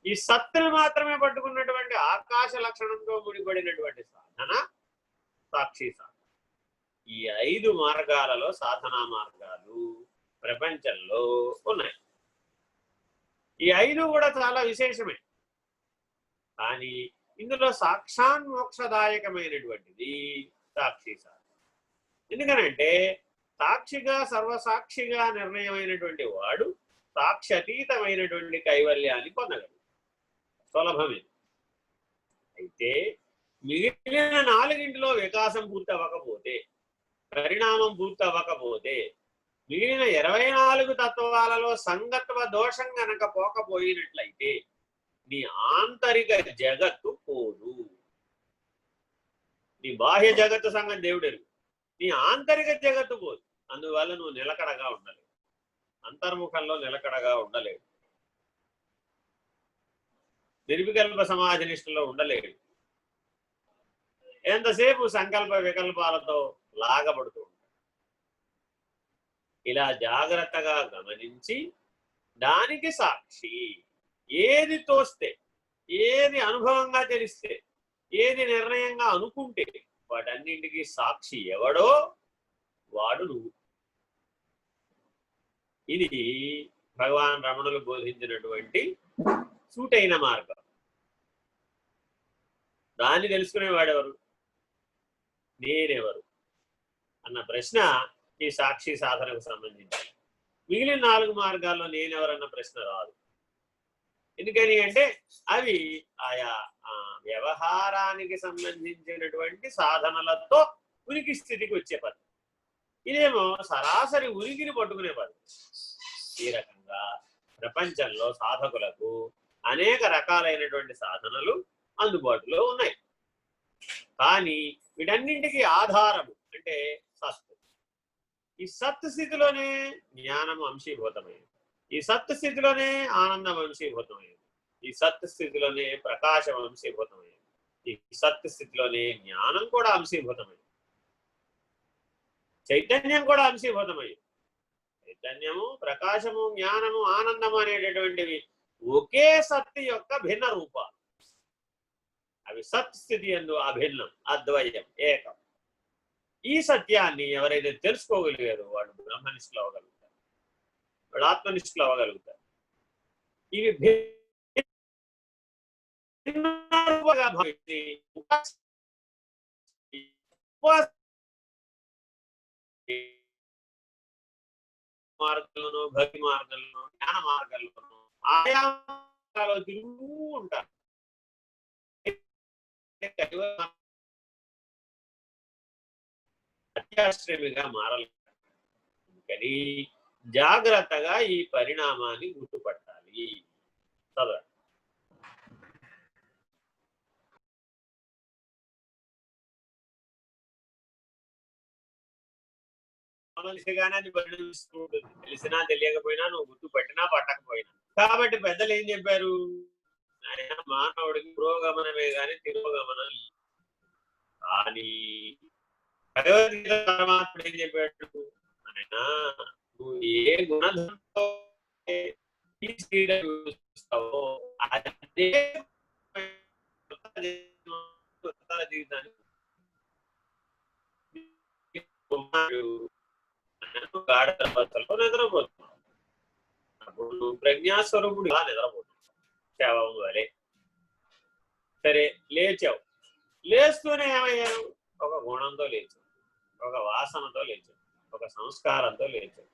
D: ఈ సత్తును మాత్రమే పట్టుకున్నటువంటి ఆకాశ లక్షణంతో ముడిపడినటువంటి సాధన సాక్షి సాధన. ఈ 5 మార్గాలలో సాధనా మార్గాలు ప్రపంచంలో ఉన్నాయి. ఈ 5 కూడా చాలా విశేషమే. కానీ ఇందులో సాక్షాన్మోక్షదాయకమైనటువంటిది సాక్షి సాధన. ఎందుకనంటే సాక్షిగా సర్వసాక్షిగా నిర్ణయమైనటువంటి వాడు సాక్షి అతీతమైనటువంటి కైవల్యాన్ని పొందగలడు, సులభమే. అయితే మిగిలిన 4 వికాసం పూర్తి అవ్వకపోతే, పరిణామం పూర్తి అవ్వకపోతే, మిగిలిన 24 తత్వాలలో సంగత్వ దోషం గనక పోకపోయినట్లయితే నీ ఆంతరిక జగత్తు పోదు. నీ బాహ్య జగత్తు సంగతి దేవుడెరుగు, నీ ఆంతరిక జగత్తు పోదు. అందువల్ల నువ్వు నిలకడగా ఉండలేవు, అంతర్ముఖంలో నిలకడగా ఉండలేవు, నిర్వికల్ప సమాధి నిష్ఠలో ఉండలేడు. ఎంతసేపు సంకల్ప వికల్పాలతో లాగబడుతూ ఉంటాడు. ఇలా జాగ్రత్తగా గమనించి దానికి సాక్షి ఏది తోస్తే, ఏది అనుభవంగా తెలిస్తే, ఏది నిర్ణయంగా అనుకుంటే వాటన్నింటికి సాక్షి ఎవడో వాడు నువ్వు. ఇది భగవాన్ రమణులు బోధించినటువంటి సూటైన మార్గం. దాన్ని తెలుసుకునేవాడెవరు, నేనెవరు అన్న ప్రశ్న ఈ సాక్షి సాధనకు సంబంధించి. మిగిలిన 4 మార్గాల్లో నేనెవరన్న ప్రశ్న రాదు. ఎందుకని అంటే అవి ఆయా వ్యవహారానికి సంబంధించినటువంటి సాధనలతో ఉనికి స్థితికి వచ్చే పద్ధతి. ఇదేమో సరాసరి ఉనికిని పట్టుకునే పద్ధతి. ఈ రకంగా ప్రపంచంలో సాధకులకు అనేక రకాలైనటువంటి సాధనలు అందుబాటులో ఉన్నాయి. కానీ వీటన్నింటికి ఆధారము అంటే సత్. ఈ సత్ స్థితిలోనే జ్ఞానము అంశీభూతమైంది, ఈ సత్ స్థితిలోనే ఆనందం అంశీభూతమైంది, ఈ సత్ స్థితిలోనే ప్రకాశం అంశీభూతమైంది, ఈ సత్ స్థితిలోనే జ్ఞానం కూడా అంశీభూతమైంది, చైతన్యం కూడా అంశీభూతమైంది. చైతన్యము, ప్రకాశము, జ్ఞానము, ఆనందము అనేటటువంటివి ఒకే సత్ యొక్క భిన్న రూపాలు. అవి సత్ స్థితి యందు అభిన్నం, అద్వయం, ఏకం. ఈ సత్యాన్ని ఎవరైతే తెలుసుకోగలిగారో వాళ్ళు బ్రహ్మనిష్ఠులు అవ్వగలుగుతారు, వాళ్ళు ఆత్మనిష్ఠులు అవ్వగలుగుతారు. ఇవి భిన్నంగా భావించి మార్గంలోనూ, భక్తి మార్గంలోనూ, జ్ఞాన మార్గంలోనూ ఆయా మార్గాల్లో తిరుగుతూ ఉంటారు. అత్యాశ్రమిగా మారలేదు. అందుకని జాగ్రత్తగా ఈ పరిణామాన్ని గుర్తుపట్టాలి. చదవండి. మనిషిగానే అది పరిణమిస్తూ ఉంటుంది. తెలిసినా తెలియకపోయినా, నువ్వు గుర్తుపట్టినా పట్టకపోయినా. కాబట్టి పెద్దలు ఏం చెప్పారు? ఆయన మానవుడికి పురోగమనమే గాని తిరోగమనం. కానీ భగవద్గీత పరమాత్ముడు ఏం చెప్పాడు? ఆయన నువ్వు ఏ గుణధంతో అదే జీవితాన్ని గాఢలో నిద్రపోతున్నావు. అప్పుడు నువ్వు ప్రజ్ఞాస్వరూపుడు ఇలా నిద్రపోతున్నావు, శవం వలె. సరే, లేచావు. లేస్తూనే ఏమయ్యావు? ఒక గుణంతో లేచావు, ఒక వాసనతో లేచావు, ఒక సంస్కారంతో లేచావు,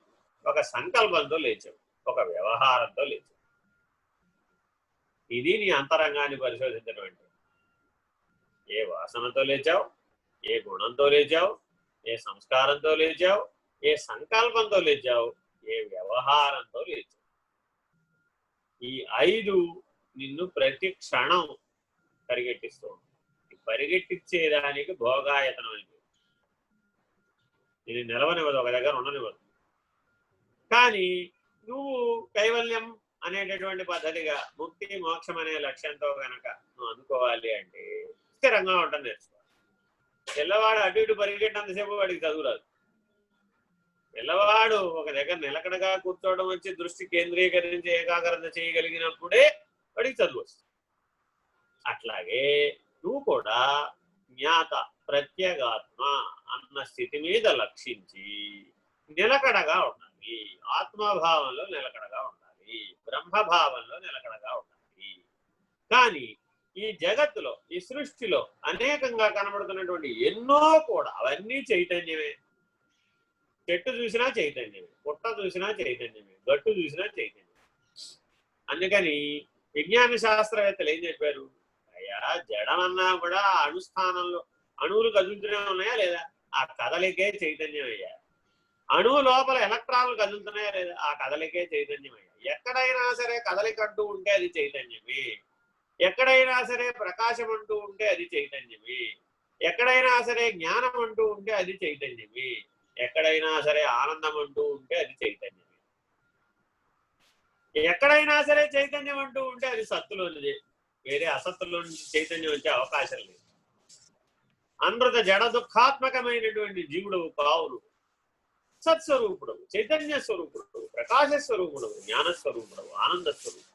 D: ఒక సంకల్పంతో లేచావు, ఒక వ్యవహారంతో లేచావు. ఇది నీ అంతరంగాన్ని పరిశోధించడం అంటే. ఏ వాసనతో లేచావు, ఏ గుణంతో లేచావు, ఏ సంస్కారంతో లేచావు, ఏ సంకల్పంతో లేచావు, ఏ వ్యవహారంతో లేచావు. ఈ 5 నిన్ను ప్రతి క్షణం పరిగెట్టిస్తూ ఉంటుంది. పరిగెట్టించేదానికి భోగాయతనం అని. నేను నిలవనివ్వదు, ఒక దగ్గర ఉండనివ్వదు. కానీ నువ్వు కైవల్యం అనేటటువంటి పద్ధతిగా ముక్తి మోక్షం అనే లక్ష్యంతో కనుక నువ్వు అందుకోవాలి అంటే స్థిరంగా ఉండటం నేర్చుకోవాలి. పిల్లవాడు అటు ఇటు పరిగెట్టినంతసేపు వాడికి చదువురాదు. పిల్లవాడు ఒక దగ్గర నిలకడగా కూర్చోవడం వచ్చి దృష్టి కేంద్రీకరించి ఏకాగ్రత చేయగలిగినప్పుడే వాడికి చదువు వస్తుంది. అట్లాగే నువ్వు కూడా జ్ఞాత ప్రత్యేగాత్మ అన్న స్థితి మీద లక్షించి నిలకడగా ఉండాలి. ఆత్మభావంలో నిలకడగా ఉండాలి, బ్రహ్మభావంలో నిలకడగా ఉండాలి. కానీ ఈ జగత్తులో, ఈ సృష్టిలో అనేకంగా కనబడుతున్నటువంటి ఎన్నో కూడా అవన్నీ చైతన్యమే. చెట్టు చూసినా చైతన్యమే, పుట్ట చూసినా చైతన్యమే, గట్టు చూసినా చైతన్యమే. అందుకని విజ్ఞాన శాస్త్రవేత్తలు ఏం చెప్పారు? అయ్యా, జడమన్నా కూడా అణుస్థానంలో అణువులు కదులుతూనే ఉన్నాయా లేదా? ఆ కదలికే చైతన్యం అయ్యా. అణువు లోపల ఎలక్ట్రాన్లు కదులుతున్నాయా లేదా? ఆ కదలికే చైతన్యం అయ్యా. ఎక్కడైనా సరే కదలిక అంటూ ఉంటే అది చైతన్యమే. ఎక్కడైనా సరే ప్రకాశం అంటూ ఉంటే అది చైతన్యమే. ఎక్కడైనా సరే జ్ఞానం అంటూ ఉంటే అది చైతన్యమే. ఎక్కడైనా సరే ఆనందం అంటూ ఉంటే అది చైతన్యమే. ఎక్కడైనా సరే చైతన్యం అంటూ ఉంటే అది సత్తులోనిదే. వేరే అసత్తులో నుంచి చైతన్యం వచ్చే అవకాశం లేదు. అనృత జడ దుఃఖాత్మకమైనటువంటి జీవుడు కావును. సత్స్వరూపుడు, చైతన్య స్వరూపుడు, ప్రకాశ స్వరూపుడు, జ్ఞానస్వరూపుడు, ఆనంద స్వరూపుడు.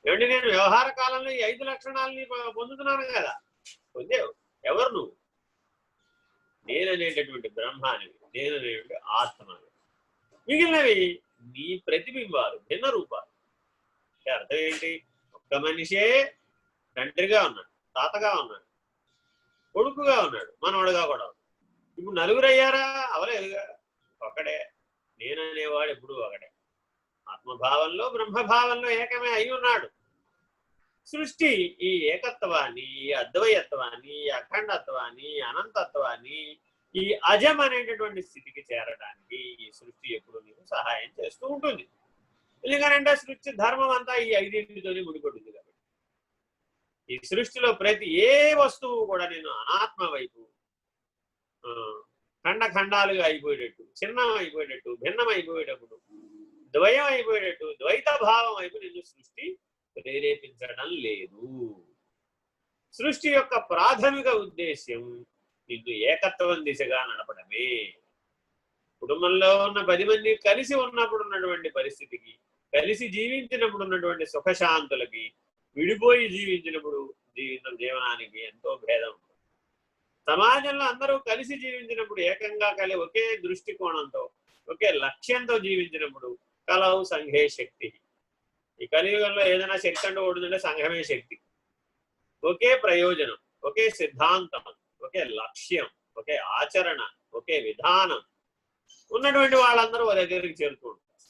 D: ఏమంటే నేను వ్యవహార కాలంలో ఈ 5 లక్షణాలని పొందుతున్నాను కదా. పొందేవు. ఎవరు నువ్వు? నేననేటటువంటి బ్రహ్మానివి, నేననేటువంటి ఆత్మని. మిగిలినవి నీ ప్రతిబింబాలు, భిన్న రూపాలు. అర్థం ఏంటి? ఒక్క మనిషే తండ్రిగా ఉన్నాడు, తాతగా ఉన్నాడు, కొడుకుగా ఉన్నాడు, మనవడుగా కూడా ఉన్నాడు. ఇప్పుడు 4 అయ్యారా? అవలేదుగా. ఒకడే. నేననేవాడు ఎప్పుడు ఒకడే. ఆత్మభావంలో, బ్రహ్మభావంలో ఏకమే అయి ఉన్నాడు. సృష్టి ఈ ఏకత్వాన్ని, ఈ అద్వైతత్వాన్ని, ఈ అఖండత్వాన్ని, అనంతత్వాన్ని, ఈ అజం అనేటటువంటి స్థితికి చేరడానికి ఈ సృష్టి ఎప్పుడు నీకు సహాయం చేస్తూ ఉంటుంది. ఎందుకనంటే సృష్టి ధర్మం అంతా ఈ ఐదింటితోనే ముడిపడుతుంది కాబట్టి ఈ సృష్టిలో ప్రతి ఏ వస్తువు కూడా నేను అనాత్మ వైపు ఖండాలుగా అయిపోయేటట్టు, చిన్నం అయిపోయేటట్టు, భిన్నం అయిపోయేటప్పుడు, ద్వయం అయిపోయేటట్టు, ద్వైత భావం వైపు నిన్ను సృష్టి ప్రేరేపించడం లేదు. సృష్టి యొక్క ప్రాథమిక ఉద్దేశ్యం నిన్ను ఏకత్వం దిశగా నడపడమే. కుటుంబంలో ఉన్న 10 మంది కలిసి ఉన్నప్పుడు ఉన్నటువంటి పరిస్థితికి, కలిసి జీవించినప్పుడు ఉన్నటువంటి సుఖశాంతులకి, విడిపోయి జీవించినప్పుడు జీవనానికి ఎంతో భేదం. సమాజంలో అందరూ కలిసి జీవించినప్పుడు, ఏకంగా ఒకే దృష్టికోణంతో, ఒకే లక్ష్యంతో జీవించినప్పుడు కలవు సంఘే శక్తి. ఈ కలియుగంలో ఏదైనా శక్తి అంటూ ఉంటుందంటే సంఘమే శక్తి. ఒకే ప్రయోజనం, ఒకే సిద్ధాంతం, ఒకే లక్ష్యం, ఒకే ఆచరణ, ఒకే విధానం ఉన్నటువంటి వాళ్ళందరూ ఒక దగ్గరికి చేరుతూ ఉంటారు.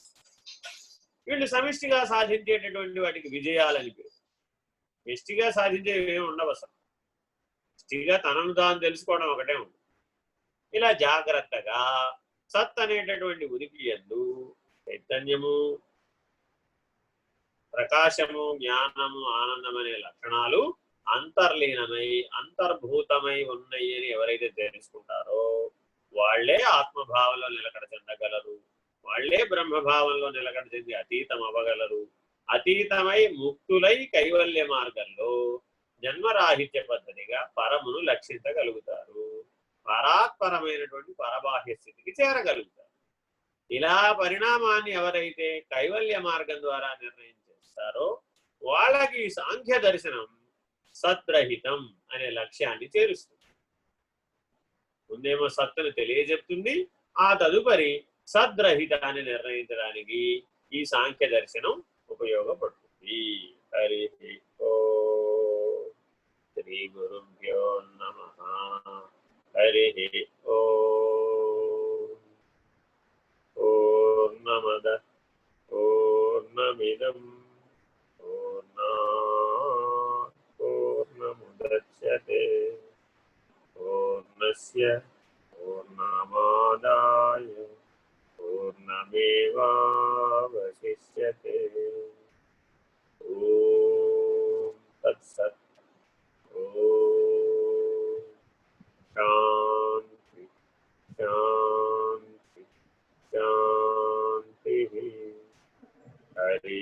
D: వీళ్ళు సమిష్టిగా సాధించేటటువంటి వాటికి విజయాలని పేరు. వ్యష్టిగా సాధించేవి ఏమి ఉండవు అసలు. వ్యష్టిగా తనను తాను తెలుసుకోవడం ఒకటే ఉంది. ఇలా జాగ్రత్తగా సత్ అనేటటువంటి ఉనికి యందు చైతన్యము, ప్రకాశము, జ్ఞానము, ఆనందం అనే లక్షణాలు అంతర్లీనమై అంతర్భూతమై ఉన్నాయి అని ఎవరైతే తెలుసుకుంటారో వాళ్లే ఆత్మభావంలో నిలకడ చెందగలరు. వాళ్లే బ్రహ్మభావంలో నిలకడ చెంది అతీతం అవ్వగలరు. అతీతమై ముక్తులై కైవల్య మార్గంలో జన్మరాహిత్య పద్ధతిగా పరమును లక్షించగలుగుతారు. పరాత్పరమైనటువంటి పరబాహ్య స్థితికి చేరగలుగుతారు. ఇలా పరిణామాన్ని ఎవరైతే కైవల్య మార్గం ద్వారా నిర్ణయం చేస్తారో వాళ్ళకి సాంఖ్య దర్శనం సద్రహితం అనే లక్ష్యాన్ని చేరుస్తుంది. ముందేమో సత్తును తెలియజెప్తుంది, ఆ తదుపరి సద్రహితాన్ని నిర్ణయించడానికి ఈ సాంఖ్య దర్శనం ఉపయోగపడుతుంది. హరి ఓం శ్రీ గురుభ్యో నమః. హరి ఓం. పూర్ణమద పూర్ణమిదం పూర్ణాత్ పూర్ణముదచ్యతే పూర్ణస్య పూర్ణమాదాయ పూర్ణమేవావశిష్యతే. ఓం తత్సత్. ఓం శాంతి శాంతి శాంతి. హరి